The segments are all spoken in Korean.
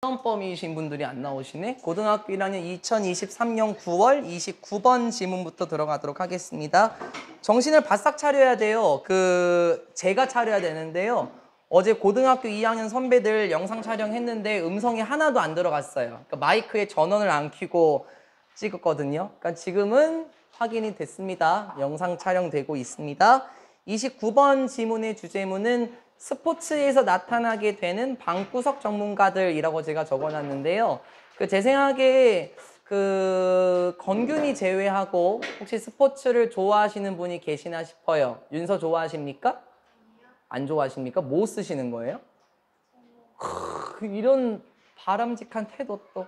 시험범이신 분들이 안 나오시네. 고등학교 1학년 2023년 9월 29번 지문부터 들어가도록 하겠습니다. 정신을 바싹 차려야 돼요. 제가 차려야 되는데요. 어제 고등학교 2학년 선배들 영상 촬영했는데 음성이 하나도 안 들어갔어요. 그러니까 마이크에 전원을 안 켜고 찍었거든요. 그러니까 지금은 확인이 됐습니다. 영상 촬영되고 있습니다. 29번 지문의 주제문은 스포츠에서 나타나게 되는 방구석 전문가들이라고 제가 적어놨는데요. 제 생각에 건균이 제외하고 혹시 스포츠를 좋아하시는 분이 계시나 싶어요. 윤서 좋아하십니까? 안 좋아하십니까? 뭐 쓰시는 거예요? 이런 바람직한 태도 또.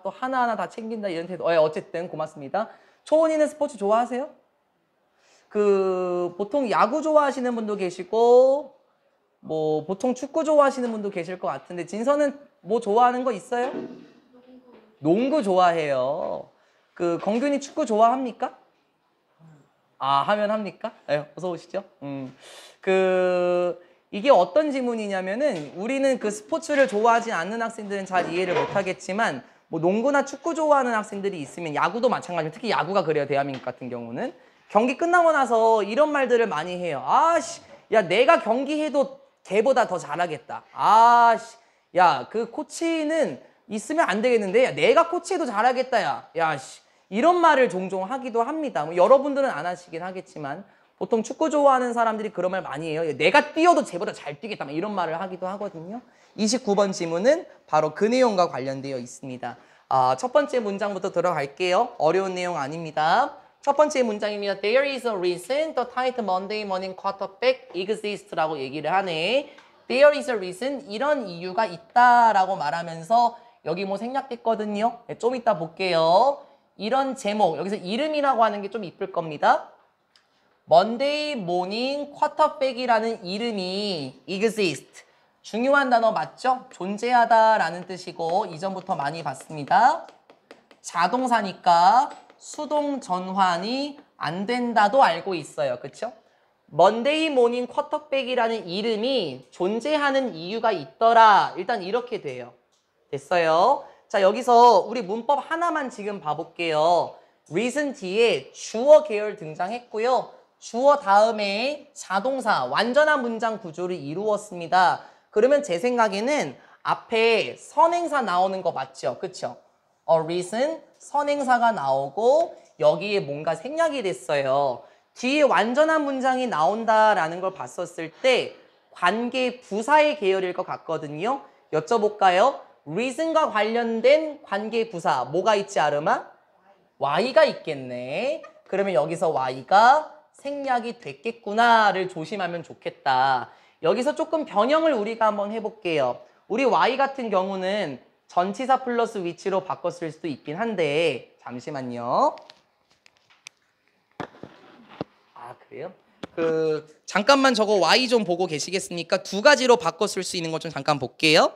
또 하나하나 다 챙긴다 이런 태도. 어쨌든 고맙습니다. 초원이는 스포츠 좋아하세요? 보통 야구 좋아하시는 분도 계시고 보통 축구 좋아하시는 분도 계실 것 같은데 진서는 뭐 좋아하는 거 있어요? 농구 좋아해요. 건균이 축구 좋아합니까? 하면 합니까? 어서 오시죠. 이게 어떤 지문이냐면은 우리는 스포츠를 좋아하지 않는 학생들은 잘 이해를 못 하겠지만 농구나 축구 좋아하는 학생들이 있으면 야구도 마찬가지로 특히 야구가 그래요. 대한민국 같은 경우는 경기 끝나고 나서 이런 말들을 많이 해요. 야 내가 경기해도 걔보다 더 잘하겠다. 야 코치는 있으면 안 되겠는데 야, 내가 코치해도 잘하겠다. 야 이런 말을 종종 하기도 합니다. 여러분들은 안 하시긴 하겠지만 보통 축구 좋아하는 사람들이 그런 말 많이 해요. 내가 뛰어도 쟤보다 잘 뛰겠다. 이런 말을 하기도 하거든요. 29번 지문은 바로 그 내용과 관련되어 있습니다. 첫 번째 문장부터 들어갈게요. 어려운 내용 아닙니다. 첫 번째 문장입니다. There is a reason the tight Monday morning quarterback exists 라고 얘기를 하네. There is a reason, 이런 이유가 있다라고 말하면서 여기 생략됐거든요. 좀 이따 볼게요. 이런 제목, 여기서 이름이라고 하는 게 좀 이쁠 겁니다. Monday morning quarterback이라는 이름이 exist. 중요한 단어 맞죠? 존재하다라는 뜻이고 이전부터 많이 봤습니다. 자동사니까 수동 전환이 안 된다도 알고 있어요. 그쵸? Monday morning quarterback이라는 이름이 존재하는 이유가 있더라. 일단 이렇게 돼요. 됐어요? 자, 여기서 우리 문법 하나만 지금 봐볼게요. reason 뒤에 주어 계열 등장했고요. 주어 다음에 자동사, 완전한 문장 구조를 이루었습니다. 그러면 제 생각에는 앞에 선행사 나오는 거 맞죠? 그쵸? reason, 선행사가 나오고 여기에 뭔가 생략이 됐어요. 뒤에 완전한 문장이 나온다라는 걸 봤었을 때 관계 부사의 계열일 것 같거든요. 여쭤볼까요? reason과 관련된 관계 부사 뭐가 있지 아름아? y가 있겠네. 그러면 여기서 y가 생략이 됐겠구나를 조심하면 좋겠다. 여기서 조금 변형을 우리가 한번 해볼게요. 우리 y 같은 경우는 전치사 플러스 위치로 바꿨을 수도 있긴 한데 잠시만요. 그래요? 잠깐만 저거 y 좀 보고 계시겠습니까? 두 가지로 바꿨을 수 있는 것 좀 잠깐 볼게요.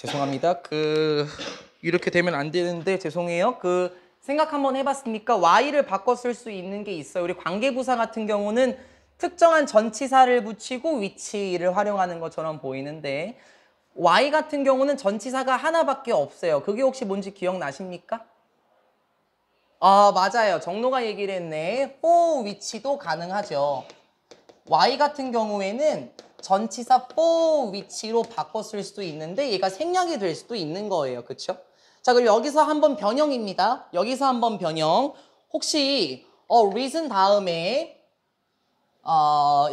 죄송합니다. 이렇게 되면 안 되는데 죄송해요. 생각 한번 해봤습니까? y를 바꿔 쓸 수 있는 게 있어요. 우리 관계부사 같은 경우는 특정한 전치사를 붙이고 위치를 활용하는 것처럼 보이는데 Y 같은 경우는 전치사가 하나밖에 없어요. 그게 혹시 뭔지 기억나십니까? 맞아요. 정로가 얘기를 했네. for which도 가능하죠. Y 같은 경우에는 전치사 for which로 바꿨을 수도 있는데 얘가 생략이 될 수도 있는 거예요. 그쵸? 자, 그럼 여기서 한번 변형입니다. 여기서 한번 변형. 혹시 reason 다음에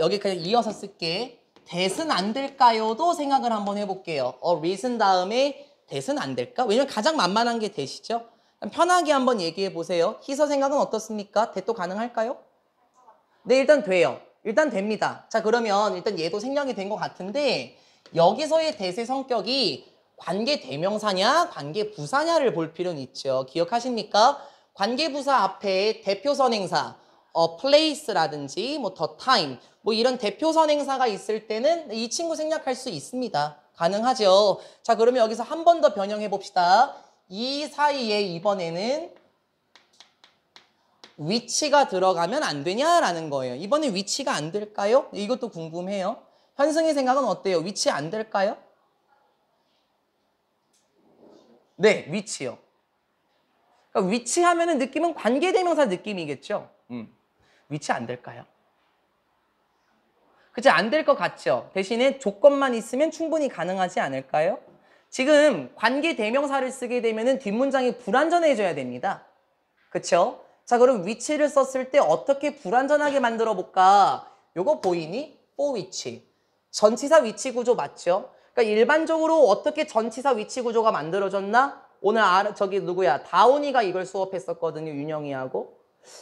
여기 그냥 이어서 쓸게. that은 안 될까요도 생각을 한번 해볼게요. reason 다음에 that은 안 될까? 왜냐면 가장 만만한 게 that이죠. 편하게 한번 얘기해 보세요. 희서 생각은 어떻습니까? that도 가능할까요? 네, 일단 돼요. 일단 됩니다. 자, 그러면 일단 얘도 생략이 된 것 같은데 여기서의 that의 성격이 관계 대명사냐 관계 부사냐를 볼 필요는 있죠. 기억하십니까? 관계 부사 앞에 대표 선행사 place라든지 뭐 the time 뭐 이런 대표 선행사가 있을 때는 이 친구 생략할 수 있습니다. 가능하죠. 자, 그러면 여기서 한 번 더 변형해 봅시다. 이 사이에 이번에는 위치가 들어가면 안 되냐라는 거예요. 이번에 위치가 안 될까요? 이것도 궁금해요. 현승의 생각은 어때요? 위치 안 될까요? 네, 위치요. 그러니까 위치 하면은 느낌은 관계대명사 느낌이겠죠. 위치 안 될까요? 그치, 안 될 것 같죠? 대신에 조건만 있으면 충분히 가능하지 않을까요? 지금 관계대명사를 쓰게 되면은 뒷문장이 불완전해져야 됩니다. 그쵸? 자, 그럼 위치를 썼을 때 어떻게 불완전하게 만들어 볼까? 요거 보이니? for 위치. 전치사 위치 구조 맞죠? 그러니까 일반적으로 어떻게 전치사 위치 구조가 만들어졌나? 오늘 저기 누구야? 다운이가 이걸 수업했었거든요. 윤영이하고.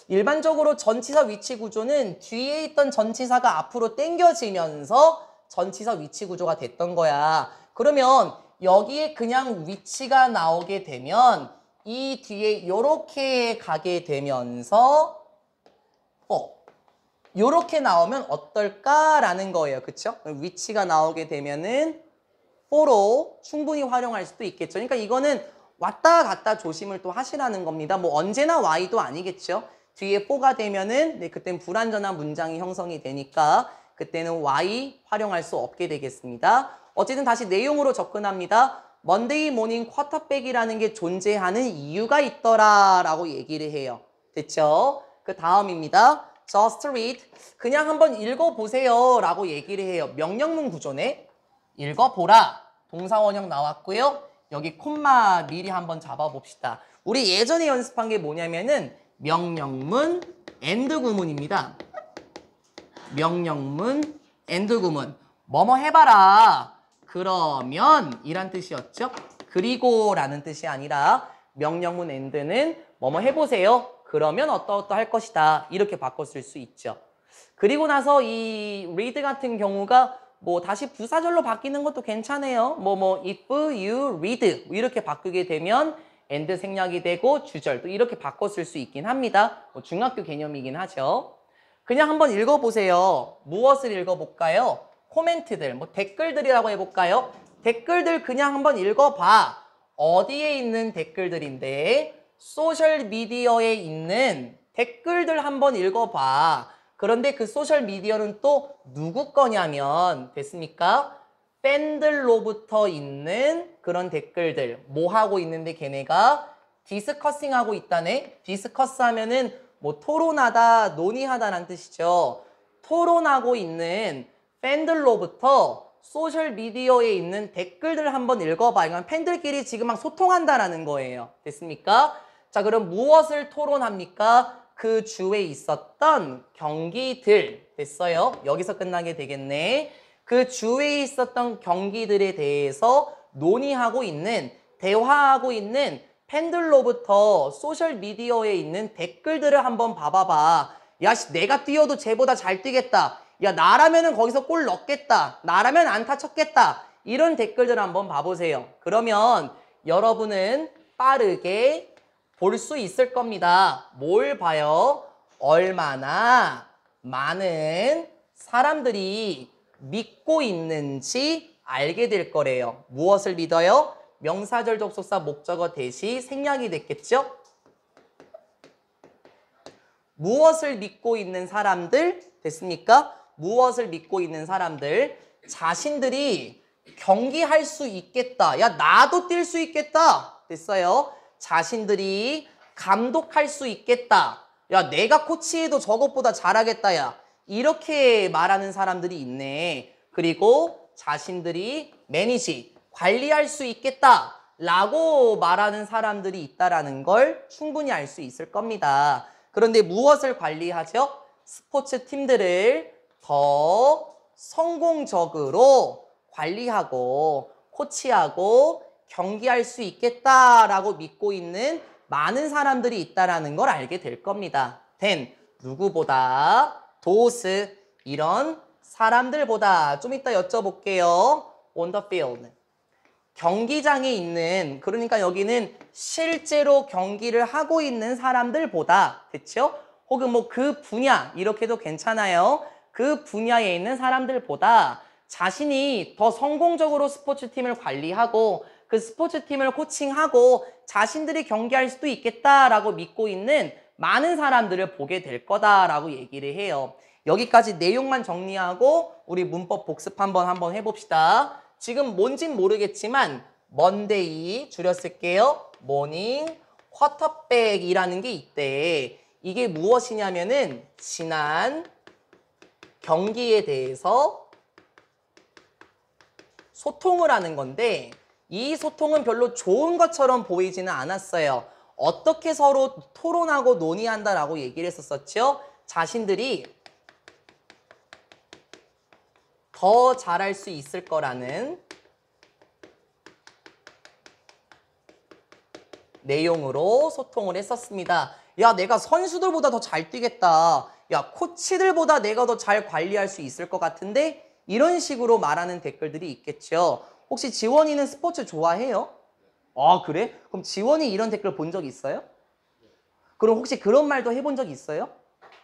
일반적으로 전치사 위치 구조는 뒤에 있던 전치사가 앞으로 당겨지면서 전치사 위치 구조가 됐던 거야. 그러면 여기에 그냥 위치가 나오게 되면 이 뒤에 요렇게 가게 되면서 요렇게 나오면 어떨까라는 거예요. 그쵸? 위치가 나오게 되면은 for로 충분히 활용할 수도 있겠죠. 그러니까 이거는 왔다 갔다 조심을 또 하시라는 겁니다. 뭐 언제나 Y도 아니겠죠. 뒤에 for가 되면은 그때는 불완전한 문장이 형성이 되니까 그때는 Y 활용할 수 없게 되겠습니다. 어쨌든 다시 내용으로 접근합니다. 먼데이 모닝 쿼터백이라는 게 존재하는 이유가 있더라라고 얘기를 해요. 됐죠? 그 다음입니다. Just read. 그냥 한번 읽어보세요 라고 얘기를 해요. 명령문 구조네. 읽어보라. 동사원형 나왔고요. 여기 콤마 미리 한번 잡아봅시다. 우리 예전에 연습한 게 뭐냐면은 명령문 and 구문입니다. 명령문 and 구문. 뭐뭐 해봐라. 그러면 이란 뜻이었죠. 그리고 라는 뜻이 아니라 명령문 and는 뭐뭐 해보세요. 그러면 어떠할 것이다. 이렇게 바꿨을 수 있죠. 그리고 나서 이 read 같은 경우가 뭐 다시 부사절로 바뀌는 것도 괜찮아요. if you read 이렇게 바꾸게 되면 and 생략이 되고 주절도 이렇게 바꿨을 수 있긴 합니다. 중학교 개념이긴 하죠. 그냥 한번 읽어보세요. 무엇을 읽어볼까요? 코멘트들, 댓글들이라고 해볼까요? 댓글들 그냥 한번 읽어봐. 어디에 있는 댓글들인데 소셜미디어에 있는 댓글들 한번 읽어봐. 그런데 그 소셜미디어는 또 누구 거냐면 됐습니까? 팬들로부터 있는 그런 댓글들. 뭐 하고 있는데 걔네가 디스커싱 하고 있다네. 디스커스 하면은 뭐 토론하다, 논의하다라는 뜻이죠. 토론하고 있는 팬들로부터 소셜미디어에 있는 댓글들 한번 읽어봐. 이건 팬들끼리 지금 막 소통한다라는 거예요. 됐습니까? 자, 그럼 무엇을 토론합니까? 그 주에 있었던 경기들. 됐어요? 여기서 끝나게 되겠네. 그 주에 있었던 경기들에 대해서 논의하고 있는, 대화하고 있는 팬들로부터 소셜미디어에 있는 댓글들을 한번 봐봐봐. 야, 내가 뛰어도 쟤보다 잘 뛰겠다. 야, 나라면은 거기서 골 넣겠다. 나라면 안타 쳤겠다. 이런 댓글들 한번 봐보세요. 그러면 여러분은 빠르게 볼 수 있을 겁니다. 뭘 봐요? 얼마나 많은 사람들이 믿고 있는지 알게 될 거래요. 무엇을 믿어요? 명사절 접속사 목적어 대시 생략이 됐겠죠? 무엇을 믿고 있는 사람들 됐습니까? 무엇을 믿고 있는 사람들 자신들이 경기할 수 있겠다. 야, 나도 뛸 수 있겠다. 됐어요. 자신들이 감독할 수 있겠다. 야, 내가 코치해도 저것보다 잘하겠다. 야, 이렇게 말하는 사람들이 있네. 그리고 자신들이 매니지, 관리할 수 있겠다. 라고 말하는 사람들이 있다라는 걸 충분히 알 수 있을 겁니다. 그런데 무엇을 관리하죠? 스포츠 팀들을 더 성공적으로 관리하고 코치하고 경기할 수 있겠다라고 믿고 있는 많은 사람들이 있다라는 걸 알게 될 겁니다. 누구보다 도스 이런 사람들보다 좀 이따 여쭤볼게요. on the field. 경기장에 있는, 그러니까 여기는 실제로 경기를 하고 있는 사람들보다, 그쵸? 혹은 뭐 그 분야, 이렇게도 괜찮아요. 그 분야에 있는 사람들보다 자신이 더 성공적으로 스포츠팀을 관리하고 그 스포츠팀을 코칭하고 자신들이 경기할 수도 있겠다라고 믿고 있는 많은 사람들을 보게 될 거다라고 얘기를 해요. 여기까지 내용만 정리하고 우리 문법 복습 한번 해봅시다. 지금 뭔진 모르겠지만 먼데이 줄였을게요. 모닝 쿼터백이라는 게 있대. 이게 무엇이냐면은 지난 경기에 대해서 소통을 하는 건데 이 소통은 별로 좋은 것처럼 보이지는 않았어요. 어떻게 서로 토론하고 논의한다라고 얘기를 했었었죠. 자신들이 더 잘할 수 있을 거라는 내용으로 소통을 했었습니다. 야, 내가 선수들보다 더 잘 뛰겠다. 야, 코치들보다 내가 더 잘 관리할 수 있을 것 같은데? 이런 식으로 말하는 댓글들이 있겠죠. 혹시 지원이는 스포츠 좋아해요? 아, 그래? 그럼 지원이 이런 댓글 본 적 있어요? 그럼 혹시 그런 말도 해본 적 있어요?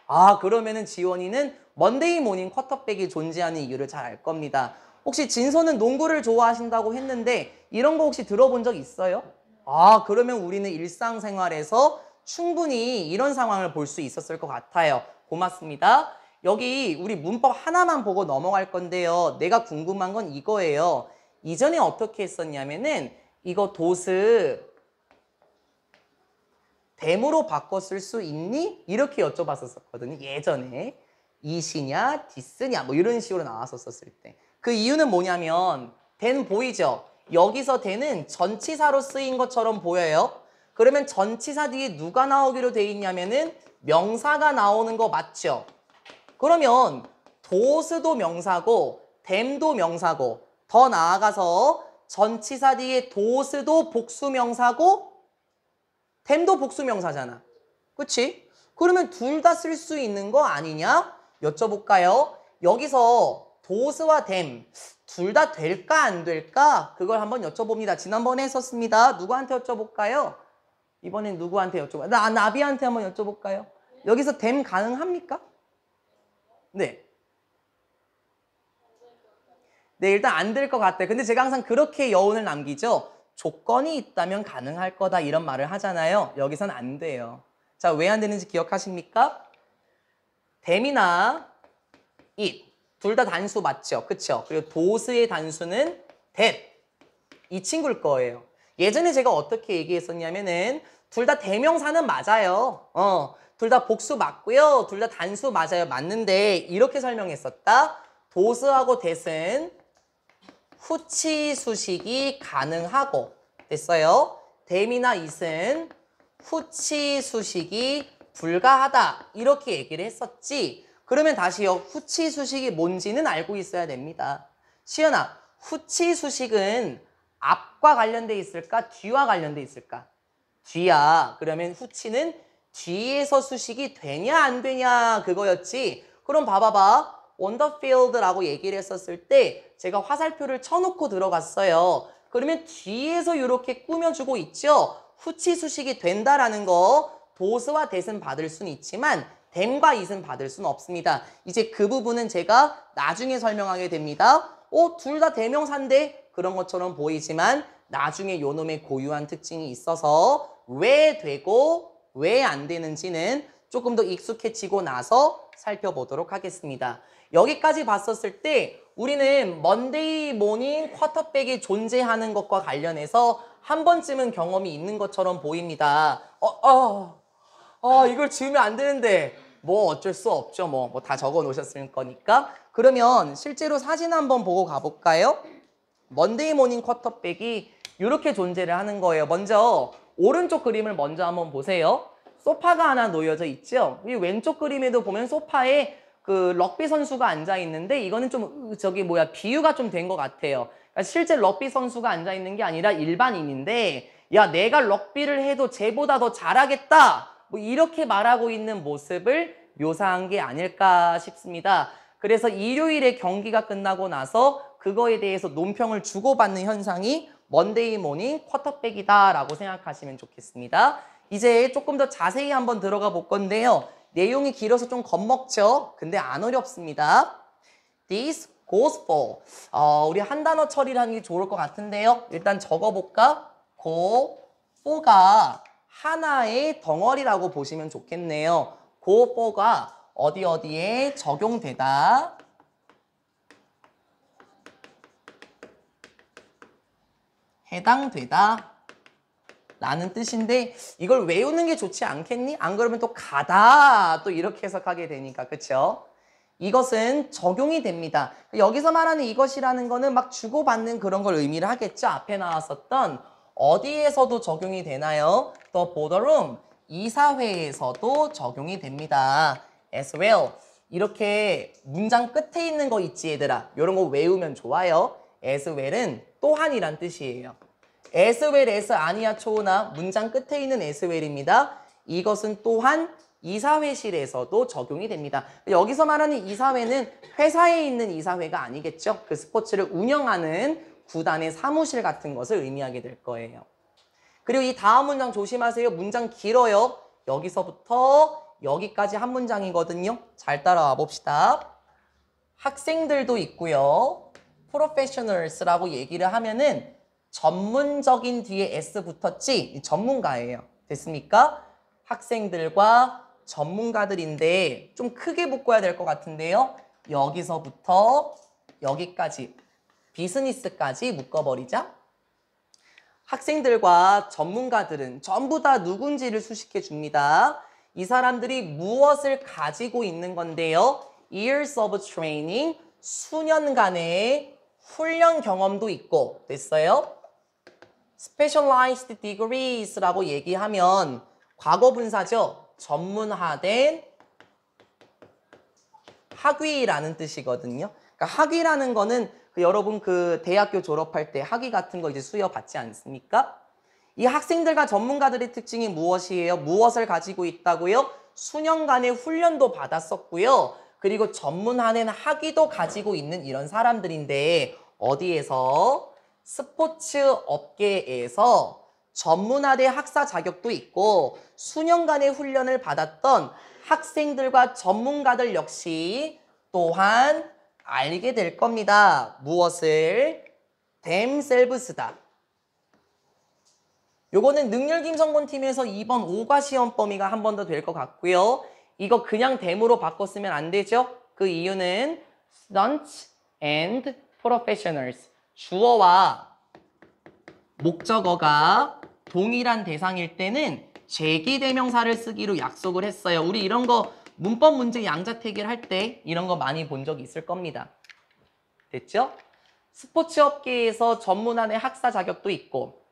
아, 그러면은 지원이는 먼데이 모닝 쿼터백이 존재하는 이유를 잘 알 겁니다. 혹시 진서는 농구를 좋아하신다고 했는데 이런 거 혹시 들어본 적 있어요? 아, 그러면 우리는 일상생활에서 충분히 이런 상황을 볼 수 있었을 것 같아요. 고맙습니다. 여기 우리 문법 하나만 보고 넘어갈 건데요. 내가 궁금한 건 이거예요. 이전에 어떻게 했었냐면은 이거 도스 댐으로 바꿔 쓸 수 있니? 이렇게 여쭤봤었거든요. 예전에. 이시냐, 디스냐 뭐 이런 식으로 나왔었을 때. 그 이유는 뭐냐면 댐 보이죠? 여기서 댐은 전치사로 쓰인 것처럼 보여요. 그러면 전치사 뒤에 누가 나오기로 돼 있냐면은 명사가 나오는 거 맞죠? 그러면 도스도 명사고 댐도 명사고 더 나아가서 전치사 뒤에 도스도 복수명사고 댐도 복수명사잖아. 그치? 그러면 둘 다 쓸 수 있는 거 아니냐? 여쭤볼까요? 여기서 도스와 댐 둘 다 될까 안 될까? 그걸 한번 여쭤봅니다. 지난번에 했었습니다. 누구한테 여쭤볼까요? 이번엔 누구한테 여쭤볼까요? 나비한테 한번 여쭤볼까요? 여기서 댐 가능합니까? 네. 네, 일단 안 될 것 같아요. 근데 제가 항상 그렇게 여운을 남기죠. 조건이 있다면 가능할 거다 이런 말을 하잖아요. 여기선 안 돼요. 자, 왜 안 되는지 기억하십니까? 댐이나 it 둘 다 단수 맞죠? 그쵸? 그리고 도스의 단수는 that 이 친구일 거예요. 예전에 제가 어떻게 얘기했었냐면은 둘 다 대명사는 맞아요. 둘 다 복수 맞고요. 둘 다 단수 맞아요. 맞는데 이렇게 설명했었다. 도스하고 that은 후치 수식이 가능하고 됐어요. 댐이나 it은 후치 수식이 불가하다 이렇게 얘기를 했었지. 그러면 다시요. 후치 수식이 뭔지는 알고 있어야 됩니다. 시연아, 후치 수식은 앞과 관련돼 있을까? 뒤와 관련돼 있을까? 뒤야. 그러면 후치는 뒤에서 수식이 되냐 안 되냐 그거였지. 그럼 봐봐봐. on the field라고 얘기를 했었을 때 제가 화살표를 쳐놓고 들어갔어요. 그러면 뒤에서 이렇게 꾸며주고 있죠. 후치 수식이 된다라는 거 도스와 that은 받을 수는 있지만 댐과 it은 받을 수는 없습니다. 이제 그 부분은 제가 나중에 설명하게 됩니다. 둘 다 대명사인데 그런 것처럼 보이지만 나중에 요놈의 고유한 특징이 있어서 왜 되고 왜 안 되는지는 조금 더 익숙해지고 나서 살펴보도록 하겠습니다. 여기까지 봤었을 때 우리는 먼데이 모닝 쿼터백이 존재하는 것과 관련해서 한 번쯤은 경험이 있는 것처럼 보입니다. 이걸 지우면 안 되는데 뭐 어쩔 수 없죠. 뭐 다 적어 놓으셨을 거니까. 그러면 실제로 사진 한번 보고 가볼까요? 먼데이 모닝 쿼터백이 이렇게 존재를 하는 거예요. 먼저 오른쪽 그림을 먼저 한번 보세요. 소파가 하나 놓여져 있죠. 이 왼쪽 그림에도 보면 소파에 그 럭비 선수가 앉아 있는데 이거는 좀 비유가 좀 된 것 같아요. 그러니까 실제 럭비 선수가 앉아 있는 게 아니라 일반인인데 야 내가 럭비를 해도 쟤보다 더 잘하겠다. 뭐 이렇게 말하고 있는 모습을 묘사한 게 아닐까 싶습니다. 그래서 일요일에 경기가 끝나고 나서 그거에 대해서 논평을 주고받는 현상이 먼데이 모닝 쿼터백이다라고 생각하시면 좋겠습니다. 이제 조금 더 자세히 한번 들어가 볼 건데요. 내용이 길어서 좀 겁먹죠? 근데 안 어렵습니다. This goes for. 우리 한 단어 처리를 하는 게 좋을 것 같은데요. 일단 적어볼까? go for가 하나의 덩어리라고 보시면 좋겠네요. go for가 어디에 적용되다. 해당되다 라는 뜻인데 이걸 외우는 게 좋지 않겠니? 안 그러면 또 가다 또 이렇게 해석하게 되니까 그쵸? 이것은 적용이 됩니다. 여기서 말하는 이것이라는 거는 막 주고받는 그런 걸 의미를 하겠죠? 앞에 나왔었던 어디에서도 적용이 되나요? The boardroom 이사회에서도 적용이 됩니다. As well 이렇게 문장 끝에 있는 거 있지 얘들아 이런 거 외우면 좋아요. As well은 또한이란 뜻이에요. as well as 아니야 초나 문장 끝에 있는 as well입니다. 이것은 또한 이사회실에서도 적용이 됩니다. 여기서 말하는 이사회는 회사에 있는 이사회가 아니겠죠. 그 스포츠를 운영하는 구단의 사무실 같은 것을 의미하게 될 거예요. 그리고 이 다음 문장 조심하세요. 문장 길어요. 여기서부터 여기까지 한 문장이거든요. 잘 따라와 봅시다. 학생들도 있고요. professionals라고 얘기를 하면은 전문적인 뒤에 S 붙었지? 전문가예요. 됐습니까? 학생들과 전문가들인데 좀 크게 묶어야 될 것 같은데요. 여기서부터 여기까지 비즈니스까지 묶어버리자. 학생들과 전문가들은 전부 다 누군지를 수식해 줍니다. 이 사람들이 무엇을 가지고 있는 건데요. Years of training, 수년간의 훈련 경험도 있고 됐어요? Specialized degrees라고 얘기하면 과거 분사죠. 전문화된 학위라는 뜻이거든요. 그러니까 학위라는 거는 여러분 그 대학교 졸업할 때 학위 같은 거 이제 수여 받지 않습니까? 이 학생들과 전문가들의 특징이 무엇이에요? 무엇을 가지고 있다고요? 수년간의 훈련도 받았었고요. 그리고 전문화된 학위도 가지고 있는 이런 사람들인데 어디에서? 스포츠 업계에서 전문화된 학사 자격도 있고 수년간의 훈련을 받았던 학생들과 전문가들 역시 또한 알게 될 겁니다. 무엇을? themselves다. 요거는 능률김성곤팀에서 2번 5과 시험 범위가 한 번 더 될 것 같고요. 이거 그냥 them으로 바꿨으면 안 되죠. 그 이유는 students and professionals 주어와 목적어가 동일한 대상일 때는 제기대명사를 쓰기로 약속을 했어요. 우리 이런 거 문법 문제 양자택일 할 때 이런 거 많이 본 적 있을 겁니다. 됐죠? 스포츠 업계에서 전문화된 학사 자격도 있고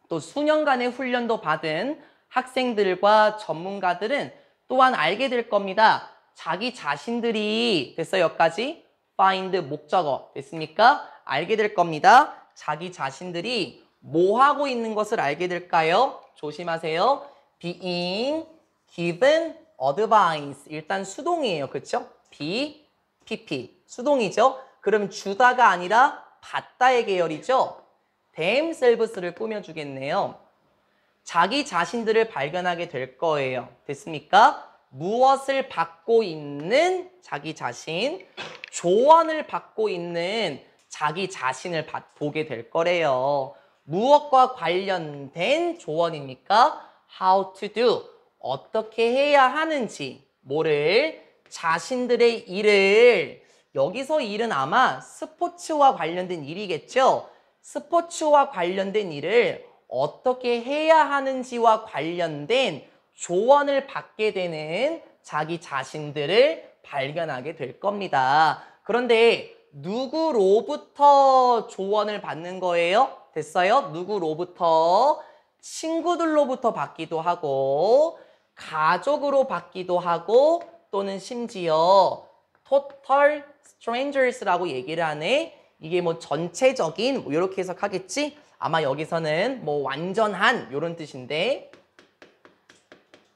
또 수년간의 훈련도 받은 학생들과 전문가들은 또한 알게 될 겁니다. 자기 자신들이 됐어요. 여기까지 find 목적어 됐습니까? 알게 될 겁니다. 자기 자신들이 뭐 하고 있는 것을 알게 될까요? 조심하세요. being given advice 일단 수동이에요. 그렇죠? be, pp 수동이죠. 그럼 주다가 아니라 받다의 계열이죠. themselves를 꾸며주겠네요. 자기 자신들을 발견하게 될 거예요. 됐습니까? 무엇을 받고 있는 자기 자신, 조언을 받고 있는 자기 자신을 보게 될 거래요. 무엇과 관련된 조언입니까? How to do, 어떻게 해야 하는지, 뭐를? 자신들의 일을 여기서 일은 아마 스포츠와 관련된 일이겠죠. 스포츠와 관련된 일을 어떻게 해야 하는지와 관련된 조언을 받게 되는 자기 자신들을 발견하게 될 겁니다. 그런데 누구로부터 조언을 받는 거예요? 됐어요? 누구로부터? 친구들로부터 받기도 하고 가족으로 받기도 하고 또는 심지어 total strangers라고 얘기를 하네. 이게 뭐 전체적인 뭐 이렇게 해석하겠지? 아마 여기서는 뭐 완전한 이런 뜻인데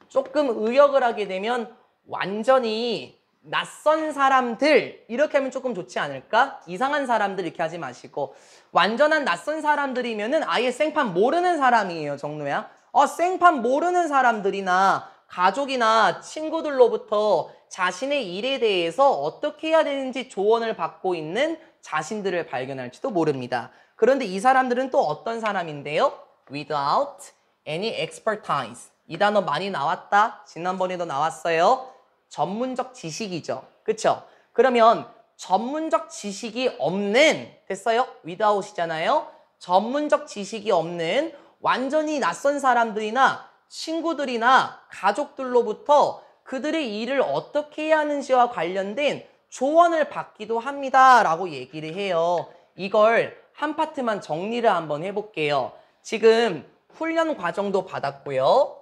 조금 의역을 하게 되면 완전히 낯선 사람들 이렇게 하면 조금 좋지 않을까? 이상한 사람들 이렇게 하지 마시고 완전한 낯선 사람들이면은 아예 생판 모르는 사람이에요, 정로야. 생판 모르는 사람들이나 가족이나 친구들로부터 자신의 일에 대해서 어떻게 해야 되는지 조언을 받고 있는 자신들을 발견할지도 모릅니다. 그런데 이 사람들은 또 어떤 사람인데요? Without any expertise. 이 단어 많이 나왔다. 지난번에도 나왔어요. 전문적 지식이죠. 그쵸? 그러면 전문적 지식이 없는, 됐어요? without이잖아요. 전문적 지식이 없는 완전히 낯선 사람들이나 친구들이나 가족들로부터 그들의 일을 어떻게 해야 하는지와 관련된 조언을 받기도 합니다. 라고 얘기를 해요. 이걸 한 파트만 정리를 한번 해볼게요. 지금 훈련 과정도 받았고요.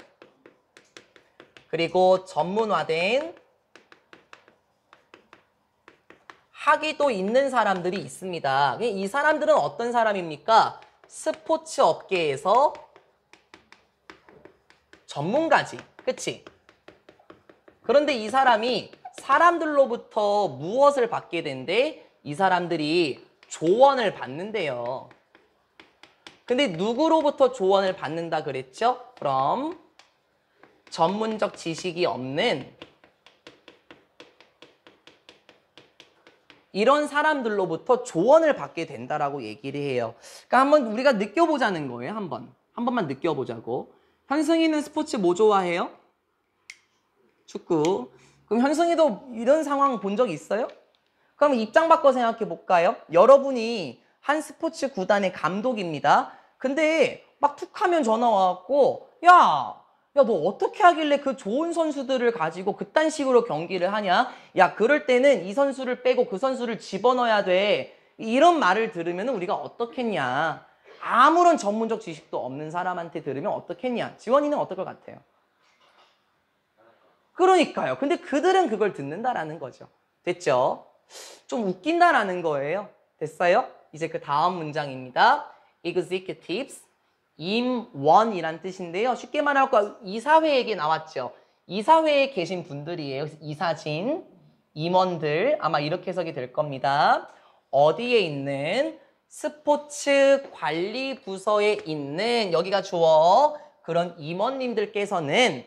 그리고 전문화된 학위도 있는 사람들이 있습니다. 이 사람들은 어떤 사람입니까? 스포츠 업계에서 전문가지. 그치? 그런데 이 사람이 사람들로부터 무엇을 받게 된대? 이 사람들이 조언을 받는데요. 근데 누구로부터 조언을 받는다 그랬죠? 그럼 전문적 지식이 없는 이런 사람들로부터 조언을 받게 된다라고 얘기를 해요. 그러니까 한번 우리가 느껴보자는 거예요. 한 번만 느껴보자고. 현승이는 스포츠 뭐 좋아해요? 축구. 그럼 현승이도 이런 상황 본 적 있어요? 그럼 입장 바꿔 생각해 볼까요? 여러분이 한 스포츠 구단의 감독입니다. 근데 막 툭 하면 전화 와갖고 야, 너 어떻게 하길래 그 좋은 선수들을 가지고 그딴 식으로 경기를 하냐? 야, 그럴 때는 이 선수를 빼고 그 선수를 집어넣어야 돼. 이런 말을 들으면 우리가 어떻겠냐? 아무런 전문적 지식도 없는 사람한테 들으면 어떻겠냐? 지원이는 어떨 것 같아요? 그러니까요. 근데 그들은 그걸 듣는다라는 거죠. 됐죠? 좀 웃긴다라는 거예요. 됐어요? 이제 그 다음 문장입니다. executives, 임원이란 뜻인데요. 쉽게 말하고 이사회에게 나왔죠. 이사회에 계신 분들이에요. 이사진, 임원들 아마 이렇게 해석이 될 겁니다. 어디에 있는 스포츠 관리 부서에 있는 여기가 주어 그런 임원님들께서는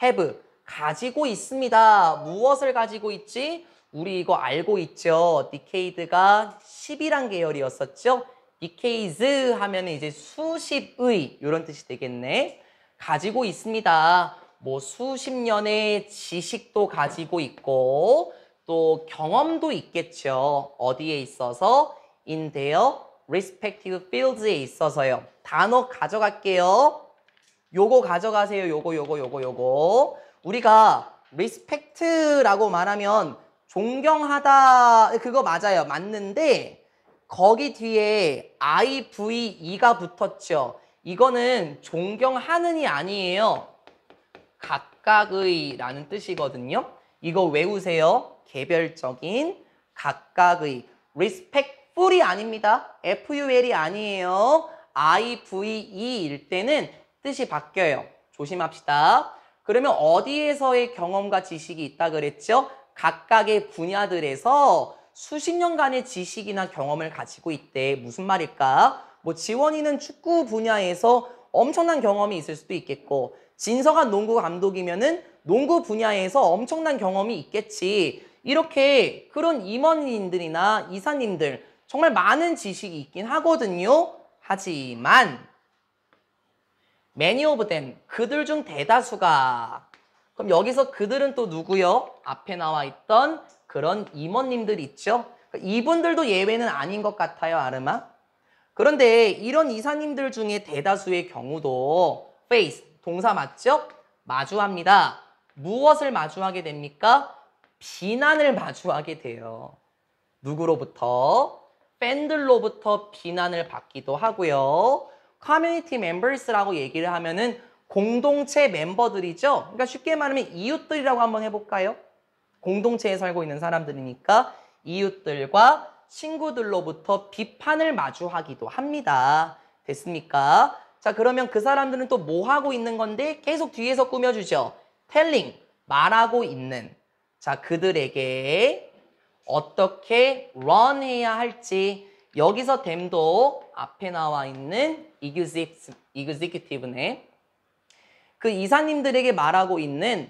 have 가지고 있습니다. 무엇을 가지고 있지? 우리 이거 알고 있죠. decade가 10이란 계열이었었죠. decades 하면 이제 수십의 이런 뜻이 되겠네. 가지고 있습니다. 뭐 수십 년의 지식도 가지고 있고 또 경험도 있겠죠. 어디에 있어서? in their respective fields에 있어서요. 단어 가져갈게요. 요거 가져가세요. 요거. 우리가 respect라고 말하면 존경하다 그거 맞아요. 맞는데 거기 뒤에 IVE가 붙었죠. 이거는 존경하는이 아니에요. 각각의 라는 뜻이거든요. 이거 외우세요. 개별적인 각각의 respectful이 아닙니다. FUL이 아니에요. IVE일 때는 뜻이 바뀌어요. 조심합시다. 그러면 어디에서의 경험과 지식이 있다 그랬죠? 각각의 분야들에서 수십 년간의 지식이나 경험을 가지고 있대. 무슨 말일까? 뭐 지원이는 축구 분야에서 엄청난 경험이 있을 수도 있겠고 진서가 농구 감독이면은 농구 분야에서 엄청난 경험이 있겠지. 이렇게 그런 임원님들이나 이사님들 정말 많은 지식이 있긴 하거든요. 하지만 many of them, 그들 중 대다수가 그럼 여기서 그들은 또 누구요? 앞에 나와 있던 그런 임원님들 있죠. 이분들도 예외는 아닌 것 같아요, 아르마. 그런데 이런 이사님들 중에 대다수의 경우도 face, 동사 맞죠? 마주합니다. 무엇을 마주하게 됩니까? 비난을 마주하게 돼요. 누구로부터? 팬들로부터 비난을 받기도 하고요. 커뮤니티 멤버스라고 얘기를 하면은 공동체 멤버들이죠. 그러니까 쉽게 말하면 이웃들이라고 한번 해볼까요? 공동체에 살고 있는 사람들이니까 이웃들과 친구들로부터 비판을 마주하기도 합니다. 됐습니까? 자, 그러면 그 사람들은 또 뭐 하고 있는 건데 계속 뒤에서 꾸며주죠. telling, 말하고 있는. 자, 그들에게 어떻게 run 해야 할지 여기서 them도 앞에 나와 있는 executive네. 그 이사님들에게 말하고 있는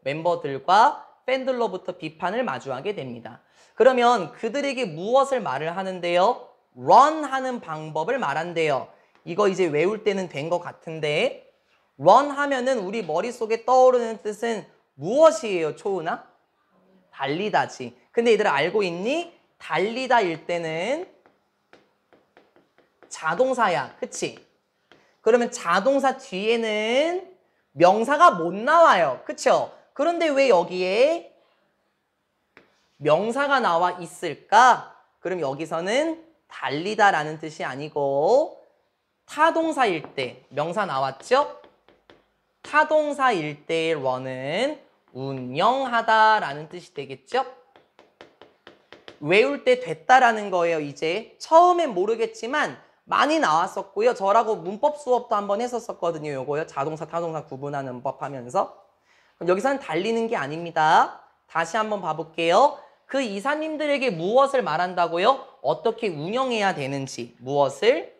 멤버들과 팬들로부터 비판을 마주하게 됩니다. 그러면 그들에게 무엇을 말을 하는데요? run 하는 방법을 말한대요. 이거 이제 외울 때는 된 것 같은데 run 하면은 우리 머릿속에 떠오르는 뜻은 무엇이에요, 초은아? 달리다지. 근데 얘들아 알고 있니? 달리다일 때는 자동사야. 그치? 그러면 자동사 뒤에는 명사가 못 나와요. 그쵸? 그런데 왜 여기에 명사가 나와 있을까? 그럼 여기서는 달리다라는 뜻이 아니고 타동사일 때 명사 나왔죠? 타동사일 때의 run은 운영하다라는 뜻이 되겠죠? 외울 때 됐다라는 거예요. 이제 처음엔 모르겠지만 많이 나왔었고요. 저라고 문법 수업도 한번 했었거든요. 요거요. 자동사, 타동사 구분하는 법 하면서. 그럼 여기서는 달리는 게 아닙니다. 다시 한번 봐볼게요. 그 이사님들에게 무엇을 말한다고요? 어떻게 운영해야 되는지. 무엇을?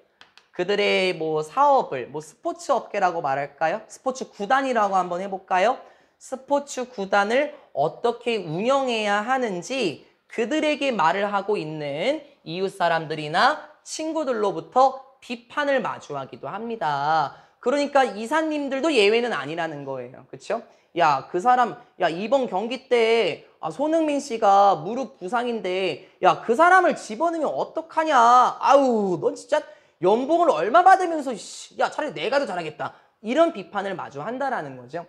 그들의 뭐 사업을, 뭐 스포츠 업계라고 말할까요? 스포츠 구단이라고 한번 해볼까요? 스포츠 구단을 어떻게 운영해야 하는지 그들에게 말을 하고 있는 이웃 사람들이나 친구들로부터 비판을 마주하기도 합니다. 그러니까 이사님들도 예외는 아니라는 거예요. 그렇죠? 야, 그 사람, 야, 이번 경기 때 손흥민 씨가 무릎 부상인데 야, 그 사람을 집어넣으면 어떡하냐? 아우, 넌 진짜 연봉을 얼마 받으면서 야, 차라리 내가 더 잘하겠다. 이런 비판을 마주한다라는 거죠.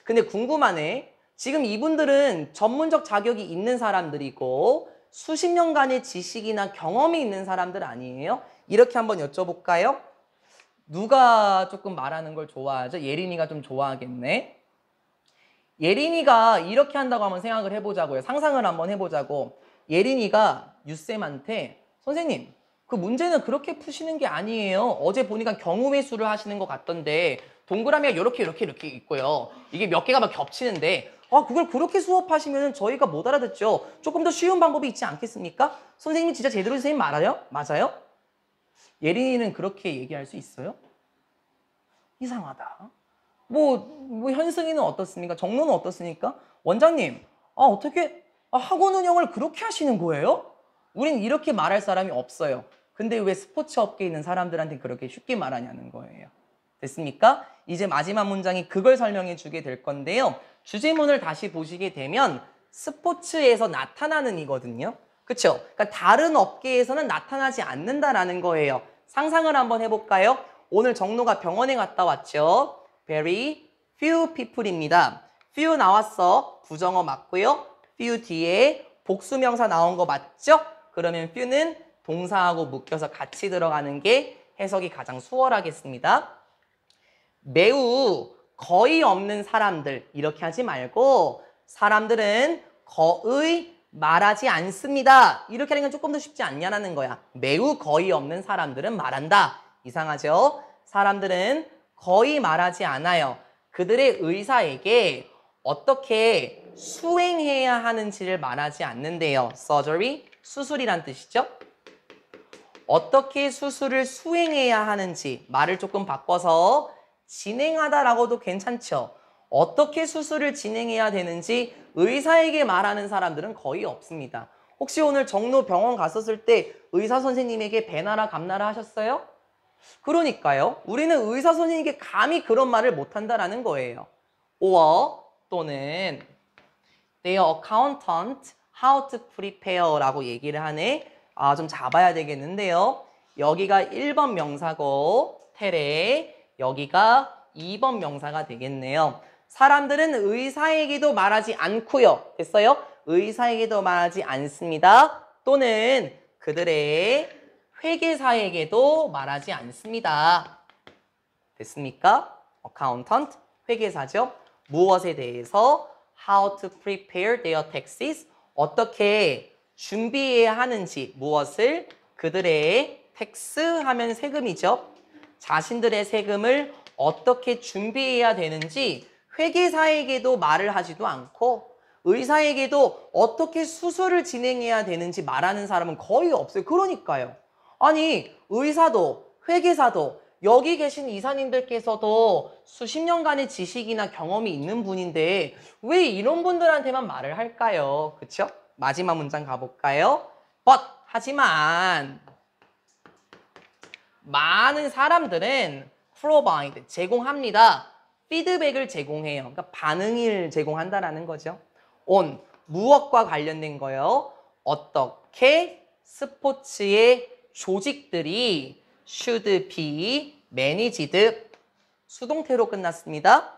근데 궁금하네. 지금 이분들은 전문적 자격이 있는 사람들이고 수십 년간의 지식이나 경험이 있는 사람들 아니에요? 이렇게 한번 여쭤볼까요? 누가 조금 말하는 걸 좋아하죠? 예린이가 좀 좋아하겠네. 예린이가 이렇게 한다고 한번 생각을 해보자고요. 상상을 한번 해보자고. 예린이가 유쌤한테 선생님, 그 문제는 그렇게 푸시는 게 아니에요. 어제 보니까 경우의 수를 하시는 것 같던데 동그라미가 이렇게 있고요. 이게 몇 개가 막 겹치는데 그걸 그렇게 수업하시면 저희가 못 알아듣죠. 조금 더 쉬운 방법이 있지 않겠습니까? 선생님이 진짜 제대로 선생님 말아요? 맞아요? 예린이는 그렇게 얘기할 수 있어요? 이상하다. 뭐 현승이는 어떻습니까? 정로는 어떻습니까? 원장님, 어떻게 학원 운영을 그렇게 하시는 거예요? 우린 이렇게 말할 사람이 없어요. 근데 왜 스포츠 업계에 있는 사람들한테 그렇게 쉽게 말하냐는 거예요. 됐습니까? 이제 마지막 문장이 그걸 설명해 주게 될 건데요. 주제문을 다시 보시게 되면 스포츠에서 나타나는 이거든요. 그쵸? 그러니까 다른 업계에서는 나타나지 않는다라는 거예요. 상상을 한번 해볼까요? 오늘 정로가 병원에 갔다 왔죠. Very few people입니다. few 나왔어. 부정어 맞고요. few 뒤에 복수명사 나온 거 맞죠? 그러면 few는 동사하고 묶여서 같이 들어가는 게 해석이 가장 수월하겠습니다. 매우 거의 없는 사람들 이렇게 하지 말고 사람들은 거의 말하지 않습니다. 이렇게 하는 건 조금 더 쉽지 않냐는 거야. 매우 거의 없는 사람들은 말한다. 이상하죠? 사람들은 거의 말하지 않아요. 그들의 의사에게 어떻게 수행해야 하는지를 말하지 않는데요. surgery, 수술이란 뜻이죠. 어떻게 수술을 수행해야 하는지 말을 조금 바꿔서 진행하다라고도 괜찮죠. 어떻게 수술을 진행해야 되는지 의사에게 말하는 사람들은 거의 없습니다. 혹시 오늘 정로 병원 갔었을 때 의사 선생님에게 배나라 감나라 하셨어요? 그러니까요. 우리는 의사 선생님에게 감히 그런 말을 못한다라는 거예요. or 또는 their accountant how to prepare라고 얘기를 하네. 아, 좀 잡아야 되겠는데요. 여기가 1번 명사고 테레, 여기가 2번 명사가 되겠네요. 사람들은 의사에게도 말하지 않고요. 됐어요? 의사에게도 말하지 않습니다. 또는 그들의 회계사에게도 말하지 않습니다. 됐습니까? accountant, 회계사죠. 무엇에 대해서 how to prepare their taxes, 어떻게 준비해야 하는지, 무엇을 그들의 텍스 하면 세금이죠. 자신들의 세금을 어떻게 준비해야 되는지 회계사에게도 말을 하지도 않고 의사에게도 어떻게 수술을 진행해야 되는지 말하는 사람은 거의 없어요. 그러니까요. 아니, 의사도 회계사도 여기 계신 이사님들께서도 수십 년간의 지식이나 경험이 있는 분인데 왜 이런 분들한테만 말을 할까요? 그쵸? 마지막 문장 가볼까요? But, 하지만 많은 사람들은 provide, 제공합니다. 피드백을 제공해요. 그러니까 반응을 제공한다라는 거죠. on, 무엇과 관련된 거요? 어떻게 스포츠의 조직들이 should be managed, 수동태로 끝났습니다.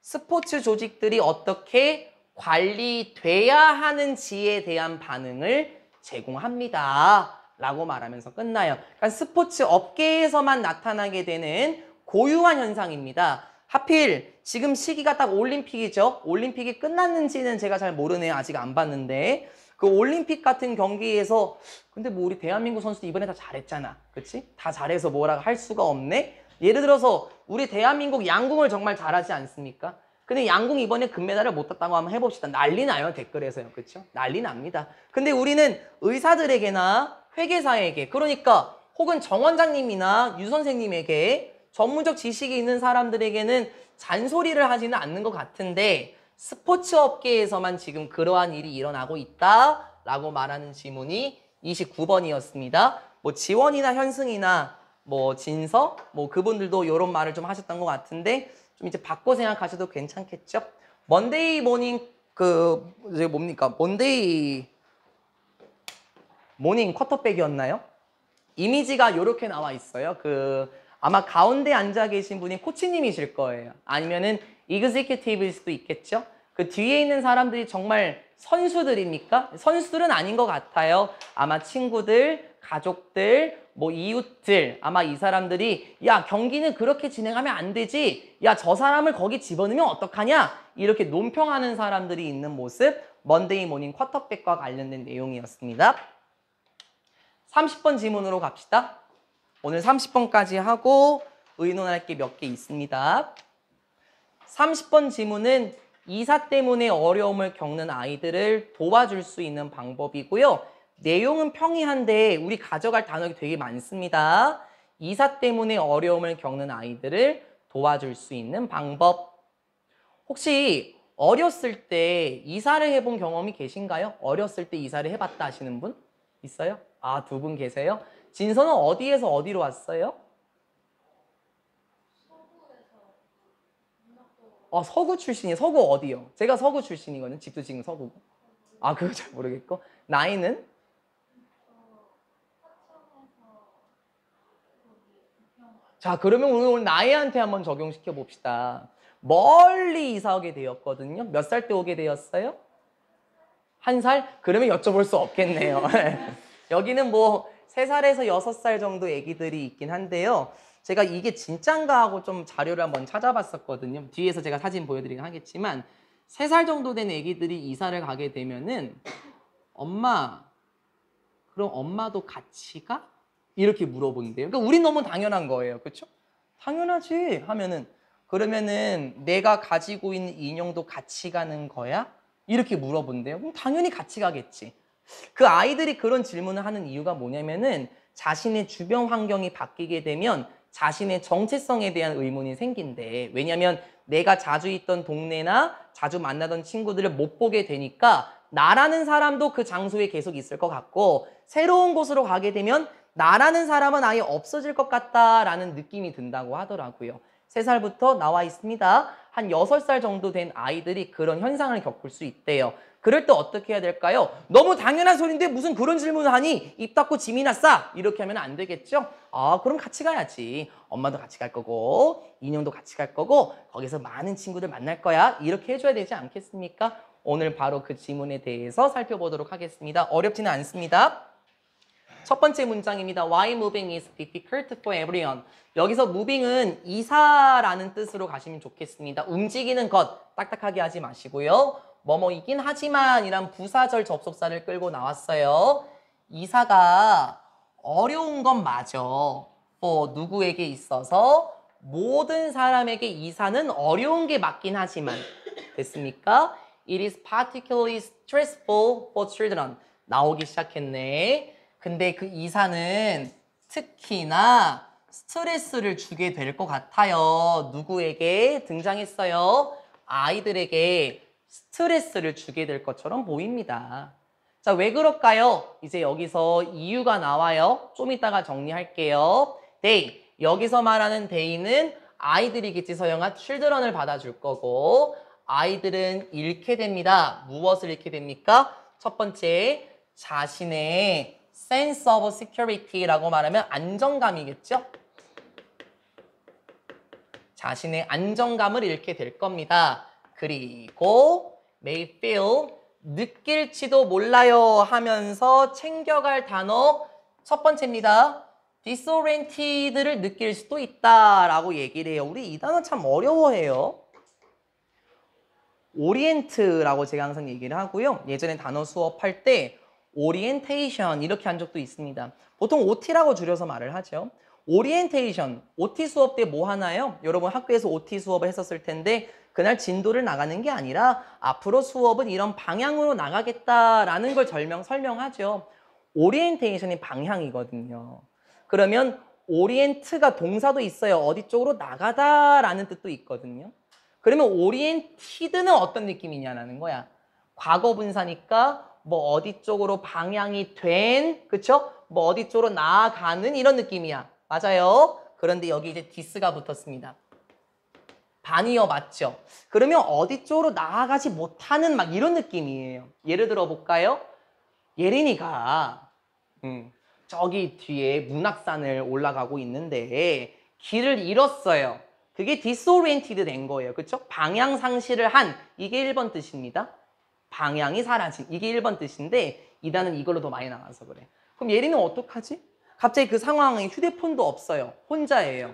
스포츠 조직들이 어떻게 관리돼야 하는지에 대한 반응을 제공합니다. 라고 말하면서 끝나요. 그러니까 스포츠 업계에서만 나타나게 되는 고유한 현상입니다. 하필 지금 시기가 딱 올림픽이죠. 올림픽이 끝났는지는 제가 잘 모르네요. 아직 안 봤는데. 그 올림픽 같은 경기에서 근데 뭐 우리 대한민국 선수들 이번에 다 잘했잖아. 그치? 다 잘해서 뭐라 할 수가 없네? 예를 들어서 우리 대한민국 양궁을 정말 잘하지 않습니까? 근데 양궁 이번에 금메달을 못 땄다고 한번 해봅시다. 난리 나요, 댓글에서요. 그쵸? 난리 납니다. 근데 우리는 의사들에게나 회계사에게, 그러니까 혹은 정 원장님이나 유 선생님에게 전문적 지식이 있는 사람들에게는 잔소리를 하지는 않는 것 같은데 스포츠 업계에서만 지금 그러한 일이 일어나고 있다라고 말하는 지문이 29번이었습니다. 뭐 지원이나 현승이나 뭐 진서 뭐 그분들도 이런 말을 좀 하셨던 것 같은데 좀 이제 바꿔 생각하셔도 괜찮겠죠? 먼데이 모닝 그 이제 뭡니까? 먼데이 모닝 쿼터백이었나요? 이미지가 이렇게 나와 있어요. 아마 가운데 앉아 계신 분이 코치님이실 거예요. 아니면은 이그제큐티브일 수도 있겠죠. 그 뒤에 있는 사람들이 정말 선수들입니까? 선수들은 아닌 것 같아요. 아마 친구들, 가족들, 뭐 이웃들, 아마 이 사람들이 야 경기는 그렇게 진행하면 안 되지. 야 저 사람을 거기 집어넣으면 어떡하냐? 이렇게 논평하는 사람들이 있는 모습, 먼데이 모닝 쿼터백과 관련된 내용이었습니다. 30번 지문으로 갑시다. 오늘 30번까지 하고 의논할 게 몇 개 있습니다. 30번 지문은 이사 때문에 어려움을 겪는 아이들을 도와줄 수 있는 방법이고요. 내용은 평이한데 우리 가져갈 단어가 되게 많습니다. 이사 때문에 어려움을 겪는 아이들을 도와줄 수 있는 방법. 혹시 어렸을 때 이사를 해본 경험이 계신가요? 어렸을 때 이사를 해봤다 하시는 분? 있어요? 아, 두 분 계세요? 진서는 어디에서 어디로 왔어요? 서구 출신이에요. 서구 어디요? 제가 서구 출신이거든요. 집도 지금 서구고. 아, 그거 잘 모르겠고. 나이는? 자, 그러면 오늘 나이한테 한번 적용시켜 봅시다. 멀리 이사 오게 되었거든요. 몇 살 때 오게 되었어요? 1살? 그러면 여쭤볼 수 없겠네요. 여기는 뭐 3살에서 6살 정도 애기들이 있긴 한데요. 제가 이게 진짠가 하고 좀 자료를 한번 찾아봤었거든요. 뒤에서 제가 사진 보여드리긴 하겠지만 3살 정도 된 애기들이 이사를 가게 되면은 엄마, 그럼 엄마도 같이 가? 이렇게 물어본대요. 그러니까 우린 너무 당연한 거예요. 그렇죠? 당연하지 하면은 그러면은 내가 가지고 있는 인형도 같이 가는 거야? 이렇게 물어본대요. 그럼 당연히 같이 가겠지. 그 아이들이 그런 질문을 하는 이유가 뭐냐면은 자신의 주변 환경이 바뀌게 되면 자신의 정체성에 대한 의문이 생긴대. 왜냐면 내가 자주 있던 동네나 자주 만나던 친구들을 못 보게 되니까 나라는 사람도 그 장소에 계속 있을 것 같고 새로운 곳으로 가게 되면 나라는 사람은 아예 없어질 것 같다라는 느낌이 든다고 하더라고요. 3살부터 나와 있습니다. 한 6살 정도 된 아이들이 그런 현상을 겪을 수 있대요. 그럴 때 어떻게 해야 될까요? 너무 당연한 소리인데 무슨 그런 질문을 하니? 입 닫고 짐이나 싸! 이렇게 하면 안 되겠죠? 아, 그럼 같이 가야지. 엄마도 같이 갈 거고 인형도 같이 갈 거고 거기서 많은 친구들 만날 거야. 이렇게 해줘야 되지 않겠습니까? 오늘 바로 그 지문에 대해서 살펴보도록 하겠습니다. 어렵지는 않습니다. 첫 번째 문장입니다. Why moving is difficult for everyone. 여기서 moving은 이사라는 뜻으로 가시면 좋겠습니다. 움직이는 것, 딱딱하게 하지 마시고요. 뭐뭐이긴 하지만 이란 부사절 접속사를 끌고 나왔어요. 이사가 어려운 건 맞아. 누구에게 있어서 모든 사람에게 이사는 어려운 게 맞긴 하지만 됐습니까? It is particularly stressful for children. 나오기 시작했네. 근데 그 이사는 특히나 스트레스를 주게 될 것 같아요. 누구에게 등장했어요? 아이들에게 스트레스를 주게 될 것처럼 보입니다. 자, 왜 그럴까요? 이제 여기서 이유가 나와요. 좀 이따가 정리할게요. they, 여기서 말하는 they는 아이들이겠지, 서영아. children을 받아줄 거고 아이들은 잃게 됩니다. 무엇을 잃게 됩니까? 첫 번째, 자신의 sense of security라고 말하면 안정감이겠죠? 자신의 안정감을 잃게 될 겁니다. 그리고 may feel, 느낄지도 몰라요 하면서 챙겨갈 단어 첫 번째입니다. disoriented를 느낄 수도 있다라고 얘기를 해요. 우리 이 단어 참 어려워해요. orient라고 제가 항상 얘기를 하고요. 예전에 단어 수업할 때 orientation 이렇게 한 적도 있습니다. 보통 OT라고 줄여서 말을 하죠. orientation, OT 수업 때 뭐 하나요? 여러분 학교에서 OT 수업을 했었을 텐데 그날 진도를 나가는 게 아니라 앞으로 수업은 이런 방향으로 나가겠다라는 걸 설명하죠. orientation이 방향이거든요. 그러면 orient가 동사도 있어요. 어디 쪽으로 나가다라는 뜻도 있거든요. 그러면 oriented는 어떤 느낌이냐라는 거야. 과거 분사니까 뭐 어디 쪽으로 방향이 된, 그쵸? 뭐 어디 쪽으로 나아가는 이런 느낌이야. 맞아요. 그런데 여기 이제 this가 붙었습니다. 반이어 맞죠? 그러면 어디 쪽으로 나아가지 못하는 막 이런 느낌이에요. 예를 들어 볼까요? 예린이가 저기 뒤에 문학산을 올라가고 있는데 길을 잃었어요. 그게 disoriented 된 거예요. 그쵸? 방향 상실을 한, 이게 1번 뜻입니다. 방향이 사라진, 이게 1번 뜻인데 이 단은 이걸로 더 많이 나와서 그래. 그럼 예린이는 어떡하지? 갑자기 그 상황에 휴대폰도 없어요. 혼자예요.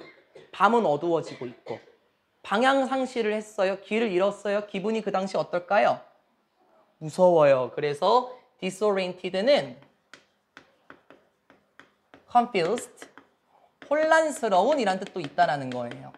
밤은 어두워지고 있고. 방향 상실을 했어요. 길을 잃었어요. 기분이 그 당시 어떨까요? 무서워요. 그래서 disoriented는 confused, 혼란스러운 이란 뜻도 있다라는 거예요.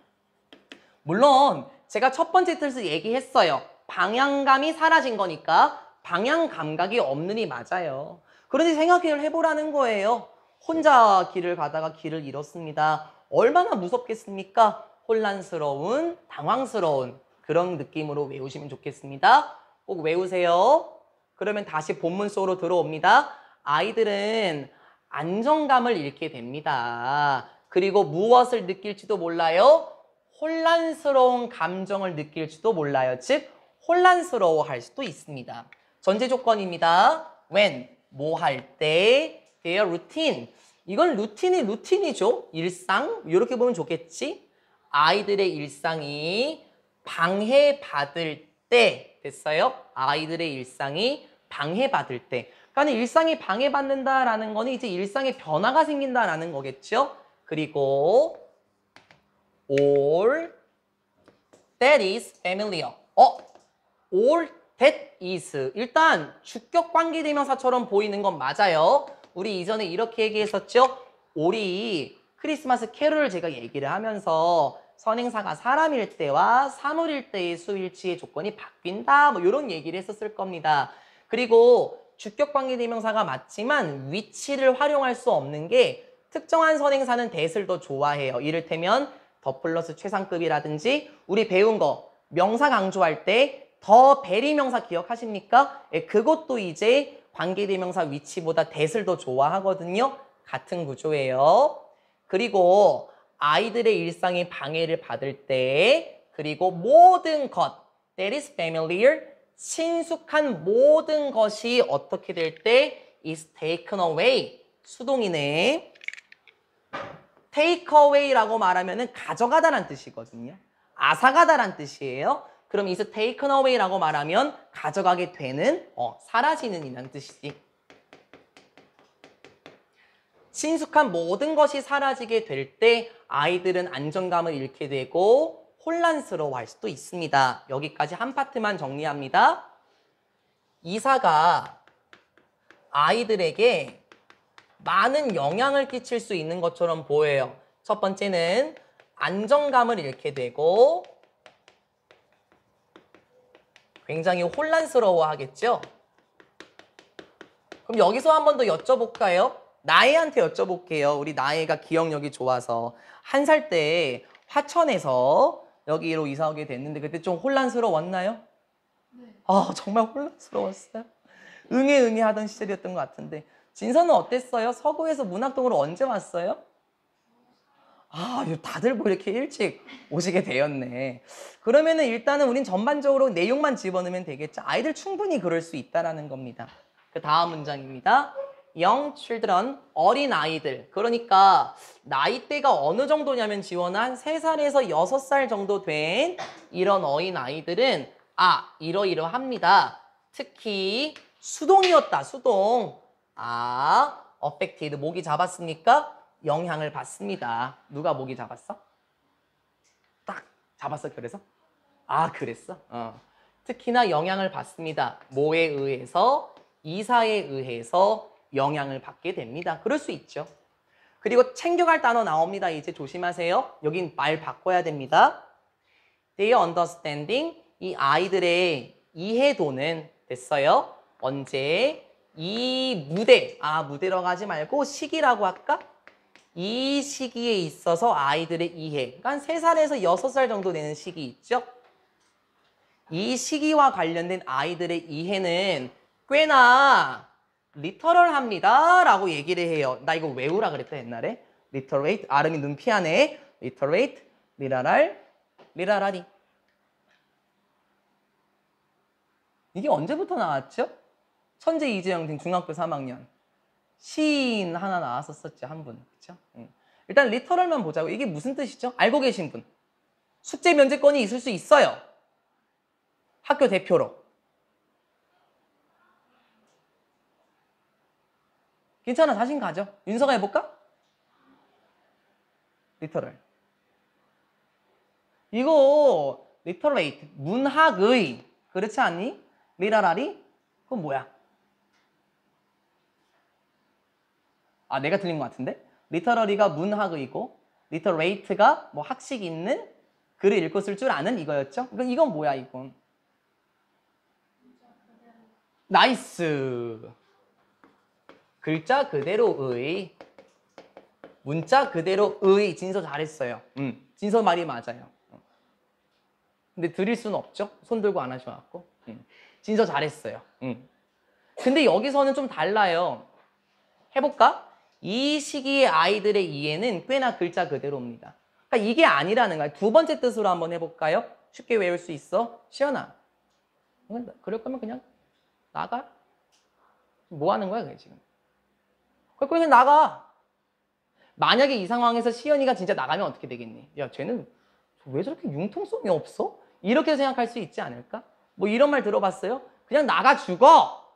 물론 제가 첫 번째 뜻을 얘기했어요. 방향감이 사라진 거니까 방향 감각이 없느니 맞아요. 그런데 생각을 해보라는 거예요. 혼자 길을 가다가 길을 잃었습니다. 얼마나 무섭겠습니까? 혼란스러운, 당황스러운 그런 느낌으로 외우시면 좋겠습니다. 꼭 외우세요. 그러면 다시 본문 속으로 들어옵니다. 아이들은 안정감을 잃게 됩니다. 그리고 무엇을 느낄지도 몰라요? 혼란스러운 감정을 느낄지도 몰라요. 즉, 혼란스러워할 수도 있습니다. 전제 조건입니다. when, 뭐 할 때, their routine. 이건 루틴이죠. 일상, 이렇게 보면 좋겠지. 아이들의 일상이 방해받을 때, 됐어요? 아이들의 일상이 방해받을 때. 그러니까 일상이 방해받는다라는 거는 이제 일상에 변화가 생긴다라는 거겠죠. 그리고 all that is familiar. all that is. 일단 주격 관계대명사처럼 보이는 건 맞아요. 우리 이전에 이렇게 얘기했었죠. all이 크리스마스 캐롤을 제가 얘기를 하면서 선행사가 사람일 때와 사물일 때의 수일치의 조건이 바뀐다. 뭐 이런 얘기를 했었을 겁니다. 그리고 주격 관계대명사가 맞지만 위치를 활용할 수 없는 게 특정한 선행사는 that을 더 좋아해요. 이를테면 더 플러스 최상급이라든지 우리 배운 거 명사 강조할 때 더 대리명사 기억하십니까? 그것도 이제 관계대명사 위치보다 that을 더 좋아하거든요. 같은 구조예요. 그리고 아이들의 일상에 방해를 받을 때 그리고 모든 것 that is familiar, 친숙한 모든 것이 어떻게 될 때 is taken away. 수동이네. take away라고 말하면은 가져가다란 뜻이거든요. 앗아가다란 뜻이에요. 그럼 is taken away라고 말하면 가져가게 되는, 사라지는 이란 뜻이지. 친숙한 모든 것이 사라지게 될 때 아이들은 안정감을 잃게 되고 혼란스러워할 수도 있습니다. 여기까지 한 파트만 정리합니다. 이사가 아이들에게 많은 영향을 끼칠 수 있는 것처럼 보여요. 첫 번째는 안정감을 잃게 되고 굉장히 혼란스러워 하겠죠? 그럼 여기서 한 번 더 여쭤볼까요? 나혜한테 여쭤볼게요. 우리 나혜가 기억력이 좋아서. 1살 때 화천에서 여기로 이사 오게 됐는데 그때 좀 혼란스러웠나요? 네. 아, 정말 혼란스러웠어요. 응애 하던 시절이었던 것 같은데. 진서는 어땠어요? 서구에서 문학동으로 언제 왔어요? 아, 다들 뭐 이렇게 일찍 오시게 되었네. 그러면은 일단은 우린 전반적으로 내용만 집어넣으면 되겠죠. 아이들 충분히 그럴 수 있다라는 겁니다. 그 다음 문장입니다. young children, 어린 아이들. 그러니까 나이대가 어느 정도냐면 지원아 한 3살에서 6살 정도 된 이런 어린 아이들은 이러이러합니다. 특히 수동이었다. 수동. affected. 목이 잡았습니까? 영향을 받습니다. 누가 목이 잡았어? 딱 잡았어. 그래서? 그랬어? 특히나 영향을 받습니다. 뭐에 의해서? 이사에 의해서 영향을 받게 됩니다. 그럴 수 있죠. 그리고 챙겨갈 단어 나옵니다. 이제 조심하세요. 여긴 말 바꿔야 됩니다. Their understanding, 이 아이들의 이해도는 됐어요. 언제? 이 무대, 무대로 가지 말고 시기라고 할까? 이 시기에 있어서 아이들의 이해, 그러니까 한 3살에서 6살 정도 되는 시기 있죠? 이 시기와 관련된 아이들의 이해는 꽤나 리터럴합니다 라고 얘기를 해요. 나 이거 외우라 그랬다 옛날에. 리터레이트, 아름이 눈 피하네. 리터레이트, 리라라리. 이게 언제부터 나왔죠? 천재 이재영 등 중학교 3학년. 시인 하나 나왔었었죠, 한 분. 그쵸? 일단 리터럴만 보자고. 이게 무슨 뜻이죠? 알고 계신 분. 숙제 면제권이 있을 수 있어요. 학교 대표로. 괜찮아, 자신 가져. 윤서가 해볼까? 리터럴. 이거 리터레이트, 문학의. 그렇지 않니? 리라라리? 그건 뭐야? 내가 틀린 것 같은데? 리터러리가 문학의고 리터레이트가 뭐 학식 있는 글을 읽고 쓸 줄 아는 이거였죠? 이건 뭐야 이건? 나이스! 글자 그대로의, 문자 그대로의. 진서 잘했어요. 진서 말이 맞아요. 근데 드릴 수는 없죠? 손 들고 안 하셔갖고. 진서 잘했어요. 근데 여기서는 좀 달라요. 해볼까? 이 시기의 아이들의 이해는 꽤나 글자 그대로입니다. 그러니까 이게 아니라는 거야. 두 번째 뜻으로 한번 해볼까요? 쉽게 외울 수 있어? 시연아. 그럴 거면 그냥 나가. 뭐 하는 거야, 그게 지금? 그럴 거면 그냥 나가. 만약에 이 상황에서 시연이가 진짜 나가면 어떻게 되겠니? 야, 쟤는 왜 저렇게 융통성이 없어? 이렇게 생각할 수 있지 않을까? 뭐 이런 말 들어봤어요? 그냥 나가 죽어!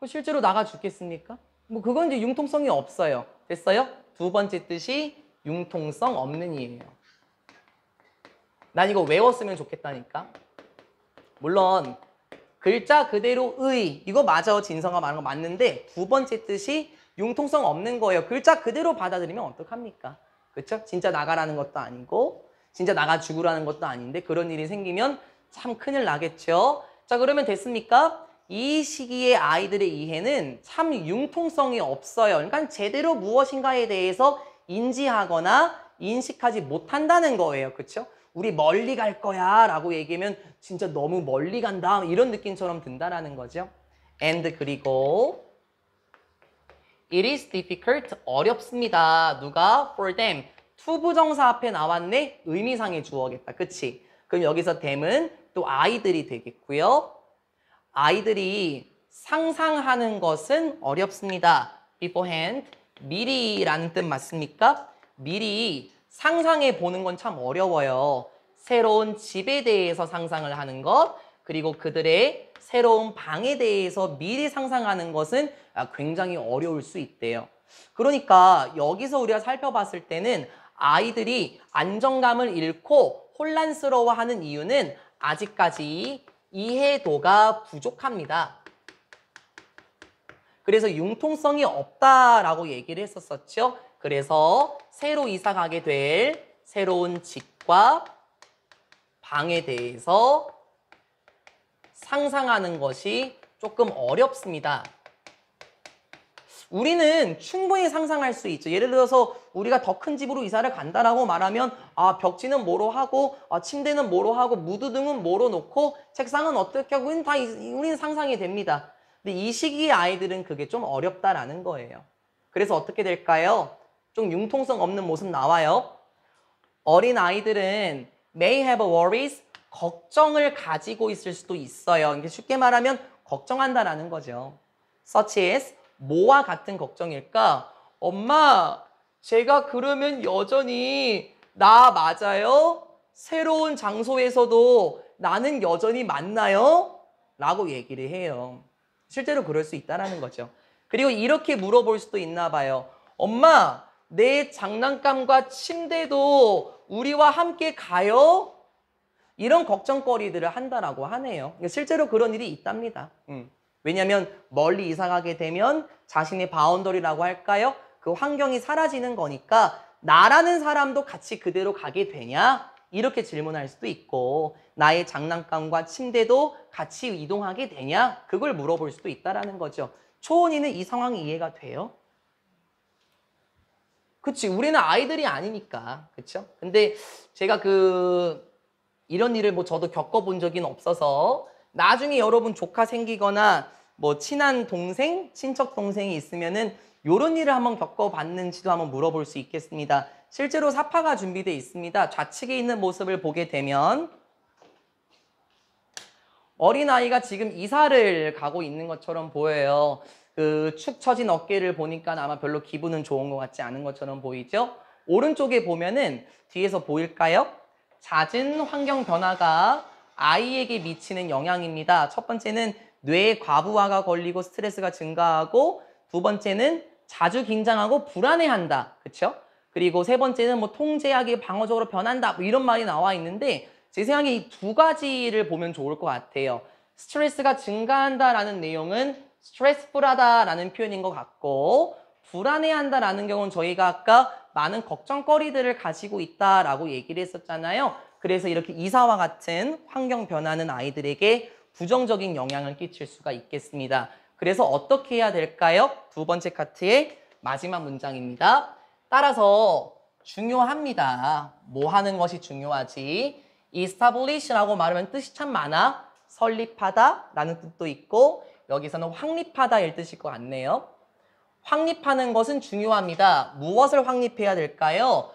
실제로 나가 죽겠습니까? 뭐 그건 이제 융통성이 없어요. 됐어요? 두 번째 뜻이 융통성 없는 이에요. 난 이거 외웠으면 좋겠다니까. 물론 글자 그대로의, 이거 맞아. 진서가 말한 거 맞는데 두 번째 뜻이 융통성 없는 거예요. 글자 그대로 받아들이면 어떡합니까? 그렇죠? 진짜 나가라는 것도 아니고 진짜 나가 죽으라는 것도 아닌데 그런 일이 생기면 참 큰일 나겠죠. 자, 그러면 됐습니까? 이 시기의 아이들의 이해는 참 융통성이 없어요. 그러니까 제대로 무엇인가에 대해서 인지하거나 인식하지 못한다는 거예요. 그렇죠? 우리 멀리 갈 거야 라고 얘기하면 진짜 너무 멀리 간다 이런 느낌처럼 든다라는 거죠. And 그리고 It is difficult, 어렵습니다. 누가? For them. 투부정사 앞에 나왔네? 의미상의 주어겠다. 그치? 그럼 여기서 them은 또 아이들이 되겠고요. 아이들이 상상하는 것은 어렵습니다. beforehand, 미리라는 뜻 맞습니까? 미리 상상해 보는 건 참 어려워요. 새로운 집에 대해서 상상을 하는 것, 그리고 그들의 새로운 방에 대해서 미리 상상하는 것은 굉장히 어려울 수 있대요. 그러니까 여기서 우리가 살펴봤을 때는 아이들이 안정감을 잃고 혼란스러워하는 이유는 아직까지 이해도가 부족합니다. 그래서 융통성이 없다라고 얘기를 했었었죠. 그래서 새로 이사 가게 될 새로운 집과 방에 대해서 상상하는 것이 조금 어렵습니다. 우리는 충분히 상상할 수 있죠. 예를 들어서 우리가 더 큰 집으로 이사를 간다라고 말하면 벽지는 뭐로 하고 침대는 뭐로 하고 무드등은 뭐로 놓고 책상은 어떻게 하고 다 우리는 상상이 됩니다. 근데 이 시기의 아이들은 그게 좀 어렵다라는 거예요. 그래서 어떻게 될까요? 좀 융통성 없는 모습 나와요. 어린 아이들은 may have worries, 걱정을 가지고 있을 수도 있어요. 이게 쉽게 말하면 걱정한다라는 거죠. such as 뭐와 같은 걱정일까? 엄마, 제가 그러면 여전히 나 맞아요? 새로운 장소에서도 나는 여전히 맞나요? 라고 얘기를 해요. 실제로 그럴 수 있다는 거죠. 그리고 이렇게 물어볼 수도 있나 봐요. 엄마, 내 장난감과 침대도 우리와 함께 가요? 이런 걱정거리들을 한다라고 하네요. 실제로 그런 일이 있답니다. 왜냐하면 멀리 이사 가게 되면 자신의 바운더리라고 할까요? 그 환경이 사라지는 거니까 나라는 사람도 같이 그대로 가게 되냐? 이렇게 질문할 수도 있고 나의 장난감과 침대도 같이 이동하게 되냐? 그걸 물어볼 수도 있다라는 거죠. 초원이는 이 상황이 이해가 돼요? 그치, 우리는 아이들이 아니니까. 그쵸? 근데 제가 이런 일을 저도 겪어본 적은 없어서 나중에 여러분 조카 생기거나 친한 동생, 친척 동생이 있으면은 요런 일을 한번 겪어봤는지도 한번 물어볼 수 있겠습니다. 실제로 사파가 준비되어 있습니다. 좌측에 있는 모습을 보게 되면 어린아이가 지금 이사를 가고 있는 것처럼 보여요. 축 처진 어깨를 보니까 아마 별로 기분은 좋은 것 같지 않은 것처럼 보이죠? 오른쪽에 보면은 뒤에서 보일까요? 잦은 환경 변화가 아이에게 미치는 영향입니다. 첫 번째는 뇌 과부하가 걸리고 스트레스가 증가하고 두 번째는 자주 긴장하고 불안해한다. 그렇죠? 그리고 세 번째는 통제하기 방어적으로 변한다. 이런 말이 나와 있는데 제 생각에 이 두 가지를 보면 좋을 것 같아요. 스트레스가 증가한다라는 내용은 스트레스풀하다라는 표현인 것 같고 불안해한다라는 경우는 저희가 아까 많은 걱정거리들을 가지고 있다라고 얘기를 했었잖아요. 그래서 이렇게 이사와 같은 환경 변화는 아이들에게 부정적인 영향을 끼칠 수가 있겠습니다. 그래서 어떻게 해야 될까요? 두 번째 카트의 마지막 문장입니다. 따라서 중요합니다. 뭐 하는 것이 중요하지? establish라고 말하면 뜻이 참 많아. 설립하다 라는 뜻도 있고 여기서는 확립하다일 뜻일 것 같네요. 확립하는 것은 중요합니다. 무엇을 확립해야 될까요?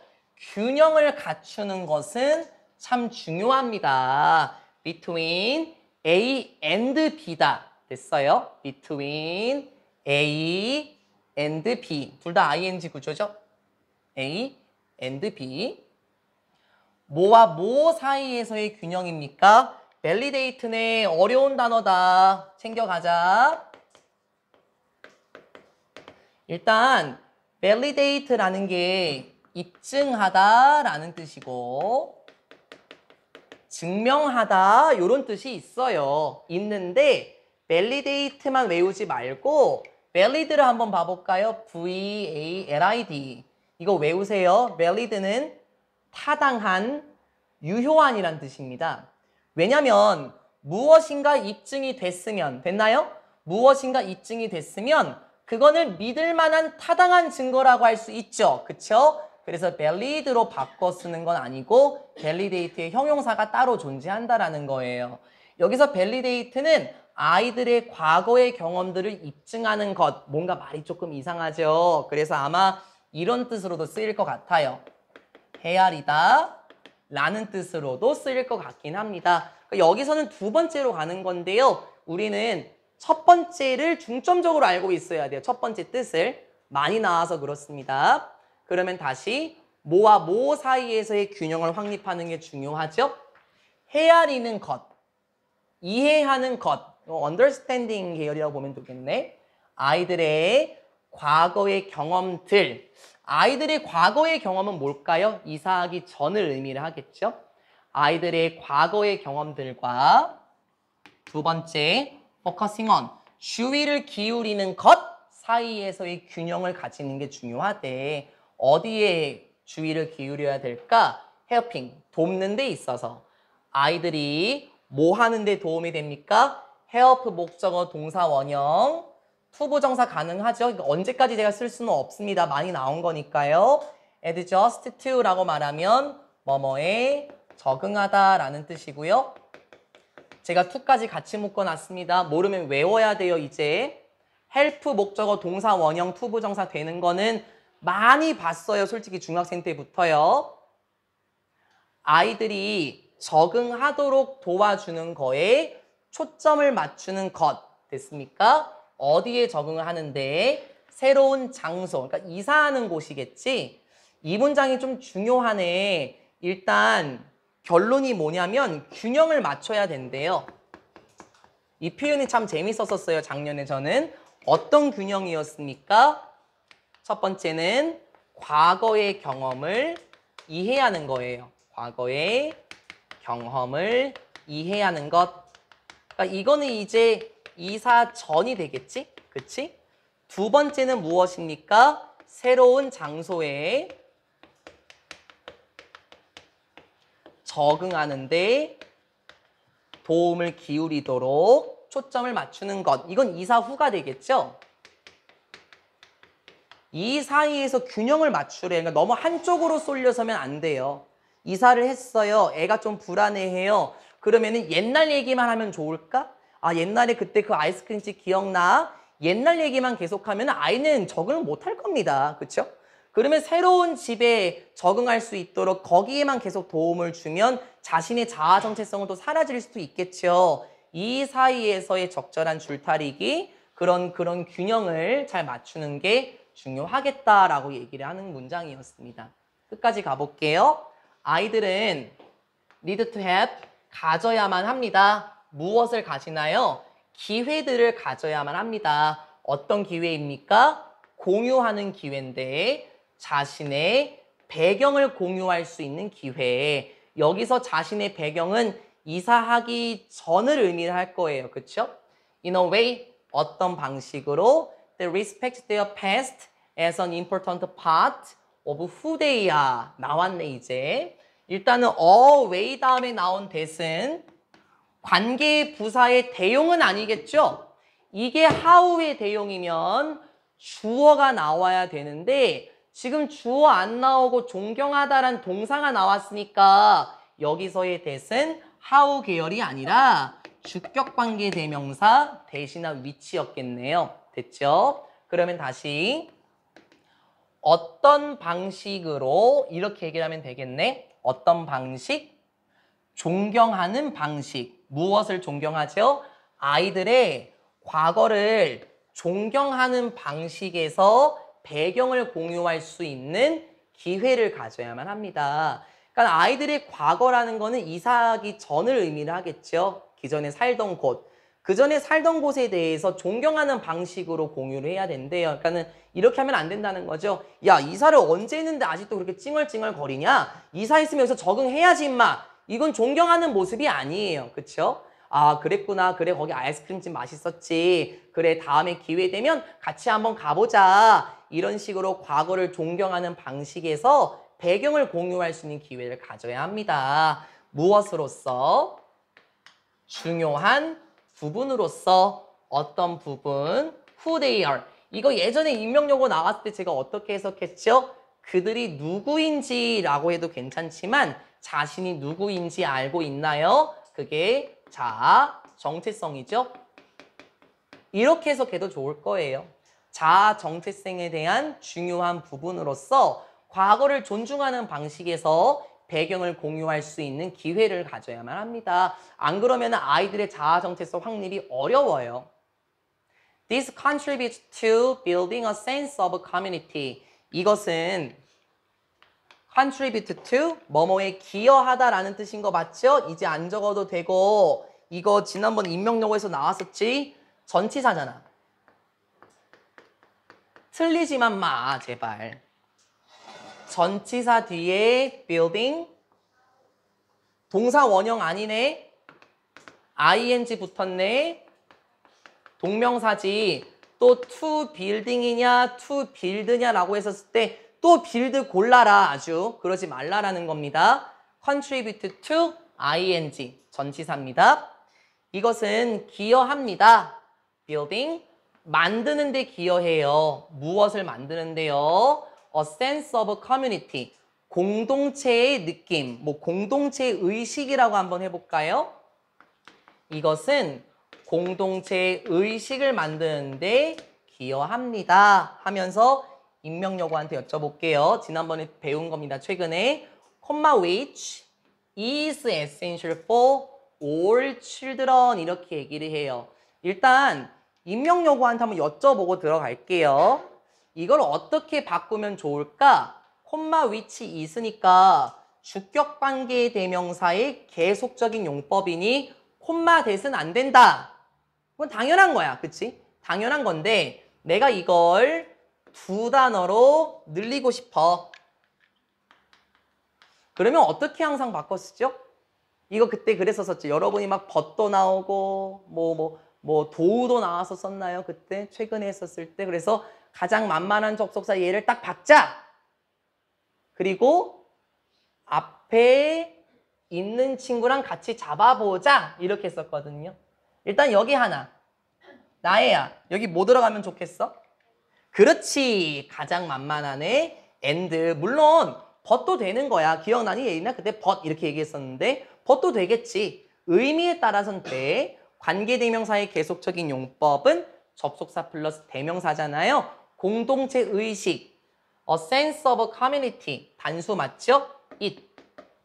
균형을 갖추는 것은 참 중요합니다. between A and B다. 됐어요? between A and B. 둘 다 ing 구조죠? A and B. 뭐와 뭐 사이에서의 균형입니까? validate네. 어려운 단어다. 챙겨가자. 일단 validate라는 게 입증하다라는 뜻이고 증명하다 이런 뜻이 있는데 validate만 외우지 말고 valid를 한번 봐볼까요? V-A-L-I-D 이거 외우세요. valid는 타당한, 유효한이란 뜻입니다. 왜냐하면 무엇인가 입증이 됐으면 됐나요? 무엇인가 입증이 됐으면 그거는 믿을 만한 타당한 증거라고 할 수 있죠. 그쵸? 그래서 valid로 바꿔 쓰는 건 아니고 validate의 형용사가 따로 존재한다라는 거예요. 여기서 validate는 아이들의 과거의 경험들을 입증하는 것. 뭔가 말이 조금 이상하죠. 그래서 아마 이런 뜻으로도 쓰일 것 같아요. 헤아리다 라는 뜻으로도 쓰일 것 같긴 합니다. 여기서는 두 번째로 가는 건데요. 우리는 첫 번째를 중점적으로 알고 있어야 돼요. 첫 번째 뜻을. 많이 나와서 그렇습니다. 그러면 다시 뭐와 뭐 사이에서의 균형을 확립하는 게 중요하죠. 헤아리는 것, 이해하는 것, understanding 계열이라고 보면 되겠네. 아이들의 과거의 경험들, 아이들의 과거의 경험은 뭘까요? 이사하기 전을 의미를 하겠죠. 아이들의 과거의 경험들과 두 번째, focusing on, 주의를 기울이는 것 사이에서의 균형을 가지는 게 중요하대. 어디에 주의를 기울여야 될까? helping, 돕는 데 있어서. 아이들이 뭐 하는 데 도움이 됩니까? help 목적어 동사 원형, 투부정사 가능하죠? 그러니까 언제까지 제가 쓸 수는 없습니다. 많이 나온 거니까요. adjust to 라고 말하면 뭐뭐에 적응하다 라는 뜻이고요. 제가 to까지 같이 묶어놨습니다. 모르면 외워야 돼요, 이제. help 목적어 동사 원형 투부정사 되는 거는 많이 봤어요. 솔직히 중학생 때부터요. 아이들이 적응하도록 도와주는 거에 초점을 맞추는 것 됐습니까? 어디에 적응을 하는데 새로운 장소, 그러니까 이사하는 곳이겠지? 이 문장이 좀 중요하네. 일단 결론이 뭐냐면 균형을 맞춰야 된대요. 이 표현이 참 재밌었었어요. 작년에 저는. 어떤 균형이었습니까? 첫 번째는 과거의 경험을 이해하는 거예요. 과거의 경험을 이해하는 것. 그러니까 이거는 이제 이사 전이 되겠지? 그치? 두 번째는 무엇입니까? 새로운 장소에 적응하는데 도움을 기울이도록 초점을 맞추는 것. 이건 이사 후가 되겠죠? 이 사이에서 균형을 맞추래. 그러니까 너무 한쪽으로 쏠려서면 안 돼요. 이사를 했어요. 애가 좀 불안해해요. 그러면은 옛날 얘기만 하면 좋을까? 아, 옛날에 그때 그 아이스크림집 기억나? 옛날 얘기만 계속하면 아이는 적응을 못할 겁니다. 그렇죠? 그러면 새로운 집에 적응할 수 있도록 거기에만 계속 도움을 주면 자신의 자아 정체성은 또 사라질 수도 있겠죠. 이 사이에서의 적절한 줄타리기, 그런 균형을 잘 맞추는 게 중요하겠다라고 얘기를 하는 문장이었습니다. 끝까지 가볼게요. 아이들은 need to have, 가져야만 합니다. 무엇을 가지나요? 기회들을 가져야만 합니다. 어떤 기회입니까? 공유하는 기회인데 자신의 배경을 공유할 수 있는 기회. 여기서 자신의 배경은 이사하기 전을 의미를 할 거예요. 그렇죠? In a way, 어떤 방식으로 they respect their past as an important part of who they are. 나왔네 이제. 일단은 a way 다음에 나온 that은 관계 부사의 대용은 아니겠죠? 이게 how의 대용이면 주어가 나와야 되는데 지금 주어 안 나오고 존경하다란 동사가 나왔으니까 여기서의 that은 how 계열이 아니라 주격관계 대명사 대신한 위치였겠네요. 됐죠? 그러면 다시 어떤 방식으로 이렇게 얘기를 하면 되겠네. 어떤 방식? 존경하는 방식. 무엇을 존경하죠? 아이들의 과거를 존경하는 방식에서 배경을 공유할 수 있는 기회를 가져야만 합니다. 그러니까 아이들의 과거라는 거는 이사하기 전을 의미를 하겠죠. 기존에 살던 곳. 그 전에 살던 곳에 대해서 존경하는 방식으로 공유를 해야 된대요. 그러니까는 이렇게 하면 안 된다는 거죠. 야, 이사를 언제 했는데 아직도 그렇게 찡얼찡얼 거리냐? 이사했으면 여기서 적응해야지 임마. 이건 존경하는 모습이 아니에요. 그쵸? 아, 그랬구나. 그래, 거기 아이스크림집 맛있었지. 그래, 다음에 기회 되면 같이 한번 가보자. 이런 식으로 과거를 존경하는 방식에서 배경을 공유할 수 있는 기회를 가져야 합니다. 무엇으로서? 중요한 부분으로서. 어떤 부분? Who they are. 이거 예전에 임명용어 나왔을 때 제가 어떻게 해석했죠? 그들이 누구인지라고 해도 괜찮지만 자신이 누구인지 알고 있나요? 그게 자아 정체성이죠. 이렇게 해석해도 좋을 거예요. 자아 정체성에 대한 중요한 부분으로서 과거를 존중하는 방식에서 배경을 공유할 수 있는 기회를 가져야만 합니다. 안 그러면 아이들의 자아 정체성 확립이 어려워요. This contributes to building a sense of community. 이것은 contribute to 뭐뭐에 기여하다라는 뜻인 거 맞죠? 이제 안 적어도 되고 이거 지난번 인명용어에서 나왔었지? 전치사잖아. 틀리지만 마 제발. 전치사 뒤에 building 동사 원형 아니네. ing 붙었네. 동명사지. 또 to building이냐 to build냐라고 했었을 때 또 build 골라라 아주. 그러지 말라라는 겁니다. contribute to ing 전치사입니다. 이것은 기여합니다. building 만드는 데 기여해요. 무엇을 만드는데요? A sense of community 공동체의 느낌, 뭐 공동체의 의식이라고 한번 해볼까요? 이것은 공동체의 의식을 만드는데 기여합니다 하면서 임명여고한테 여쭤볼게요. 지난번에 배운 겁니다. 최근에 which is essential for all children 이렇게 얘기를 해요. 일단 임명여고한테 한번 여쭤보고 들어갈게요. 이걸 어떻게 바꾸면 좋을까? which is니까 주격관계의 대명사의 계속적인 용법이니 콤마 대신 안 된다. 그건 당연한 거야. 그치? 당연한 건데 내가 이걸 두 단어로 늘리고 싶어. 그러면 어떻게 항상 바꿔 쓰죠? 이거 그때 그랬었었지. 여러분이 막 벗도 나오고 뭐 도우도 나와서 썼나요? 그때 최근에 했었을 때. 그래서 가장 만만한 접속사 얘를 딱 박자. 그리고 앞에 있는 친구랑 같이 잡아보자 이렇게 했었거든요. 일단 여기 하나. 나혜야 여기 뭐 들어가면 좋겠어? 그렇지. 가장 만만하네. and 물론 벗도 되는 거야. 기억나니? 예린아 그때 벗 이렇게 얘기했었는데 벗도 되겠지. 의미에 따라서는 돼. 관계대명사의 계속적인 용법은 접속사 플러스 대명사잖아요. 공동체 의식 a sense of community 단수 맞죠? it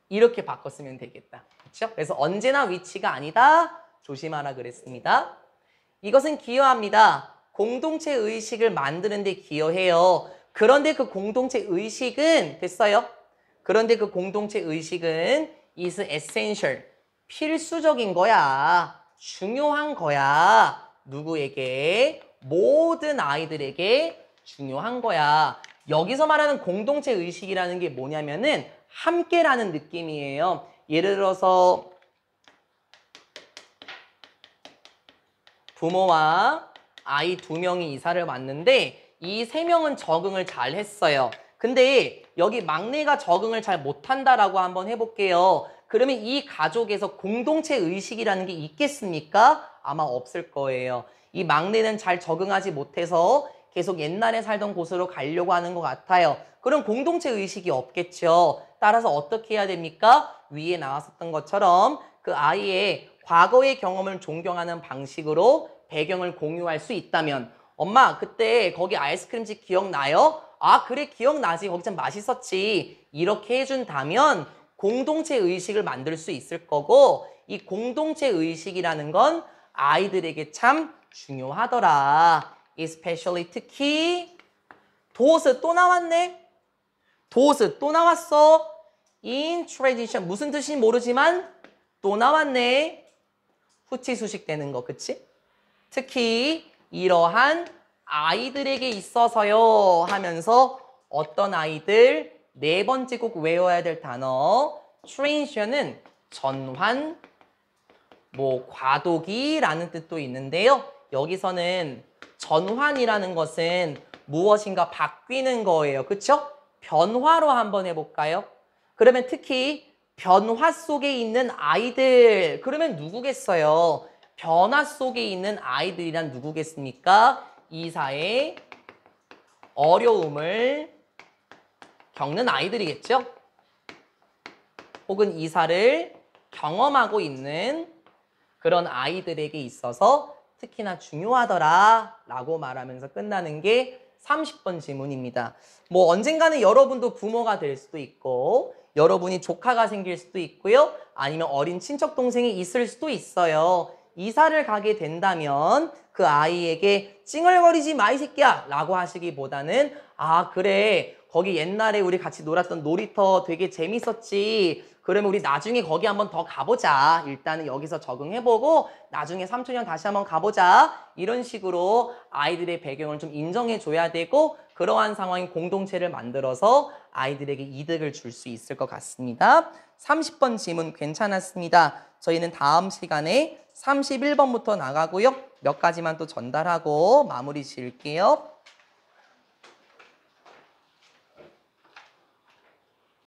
이렇게 바꿨으면 되겠다. 그렇죠? 그래서 언제나 위치가 아니다. 조심하라 그랬습니다. 이것은 기여합니다. 공동체 의식을 만드는 데 기여해요. 그런데 그 공동체 의식은 됐어요? 그런데 그 공동체 의식은 is essential 필수적인 거야. 중요한 거야. 누구에게? 모든 아이들에게 중요한 거야. 여기서 말하는 공동체 의식이라는 게 뭐냐면은 함께라는 느낌이에요. 예를 들어서 부모와 아이 2명이 이사를 왔는데 이 3명은 적응을 잘 했어요. 근데 여기 막내가 적응을 잘 못한다라고 한번 해볼게요. 그러면 이 가족에서 공동체 의식이라는 게 있겠습니까? 아마 없을 거예요. 이 막내는 잘 적응하지 못해서 계속 옛날에 살던 곳으로 가려고 하는 것 같아요. 그럼 공동체 의식이 없겠죠. 따라서 어떻게 해야 됩니까? 위에 나왔었던 것처럼 그 아이의 과거의 경험을 존경하는 방식으로 배경을 공유할 수 있다면 엄마 그때 거기 아이스크림집 기억나요? 아 그래 기억나지 거기 참 맛있었지 이렇게 해준다면 공동체 의식을 만들 수 있을 거고 이 공동체 의식이라는 건 아이들에게 참 중요하더라. especially 특히 도스 또 나왔네. 도스 또 나왔어. in tradition 무슨 뜻인지 모르지만 또 나왔네. 후치수식 되는 거 그치? 특히 이러한 아이들에게 있어서요 하면서 어떤 아이들 네 번째 꼭 외워야 될 단어 tradition은 전환 뭐 과도기라는 뜻도 있는데요. 여기서는 전환이라는 것은 무엇인가 바뀌는 거예요. 그쵸? 변화로 한번 해볼까요? 그러면 특히 변화 속에 있는 아이들 그러면 누구겠어요? 변화 속에 있는 아이들이란 누구겠습니까? 이사의 어려움을 겪는 아이들이겠죠? 혹은 이사를 경험하고 있는 그런 아이들에게 있어서 특히나 중요하더라 라고 말하면서 끝나는 게 30번 지문입니다. 뭐 언젠가는 여러분도 부모가 될 수도 있고 여러분이 조카가 생길 수도 있고요. 아니면 어린 친척 동생이 있을 수도 있어요. 이사를 가게 된다면 그 아이에게 찡얼거리지 마 이 새끼야 라고 하시기보다는 아 그래 거기 옛날에 우리 같이 놀았던 놀이터 되게 재밌었지. 그러면 우리 나중에 거기 한번 더 가보자. 일단은 여기서 적응해보고 나중에 삼촌이랑 다시 한번 가보자. 이런 식으로 아이들의 배경을 좀 인정해줘야 되고 그러한 상황인 공동체를 만들어서 아이들에게 이득을 줄 수 있을 것 같습니다. 30번 질문 괜찮았습니다. 저희는 다음 시간에 31번부터 나가고요. 몇 가지만 또 전달하고 마무리 지을게요.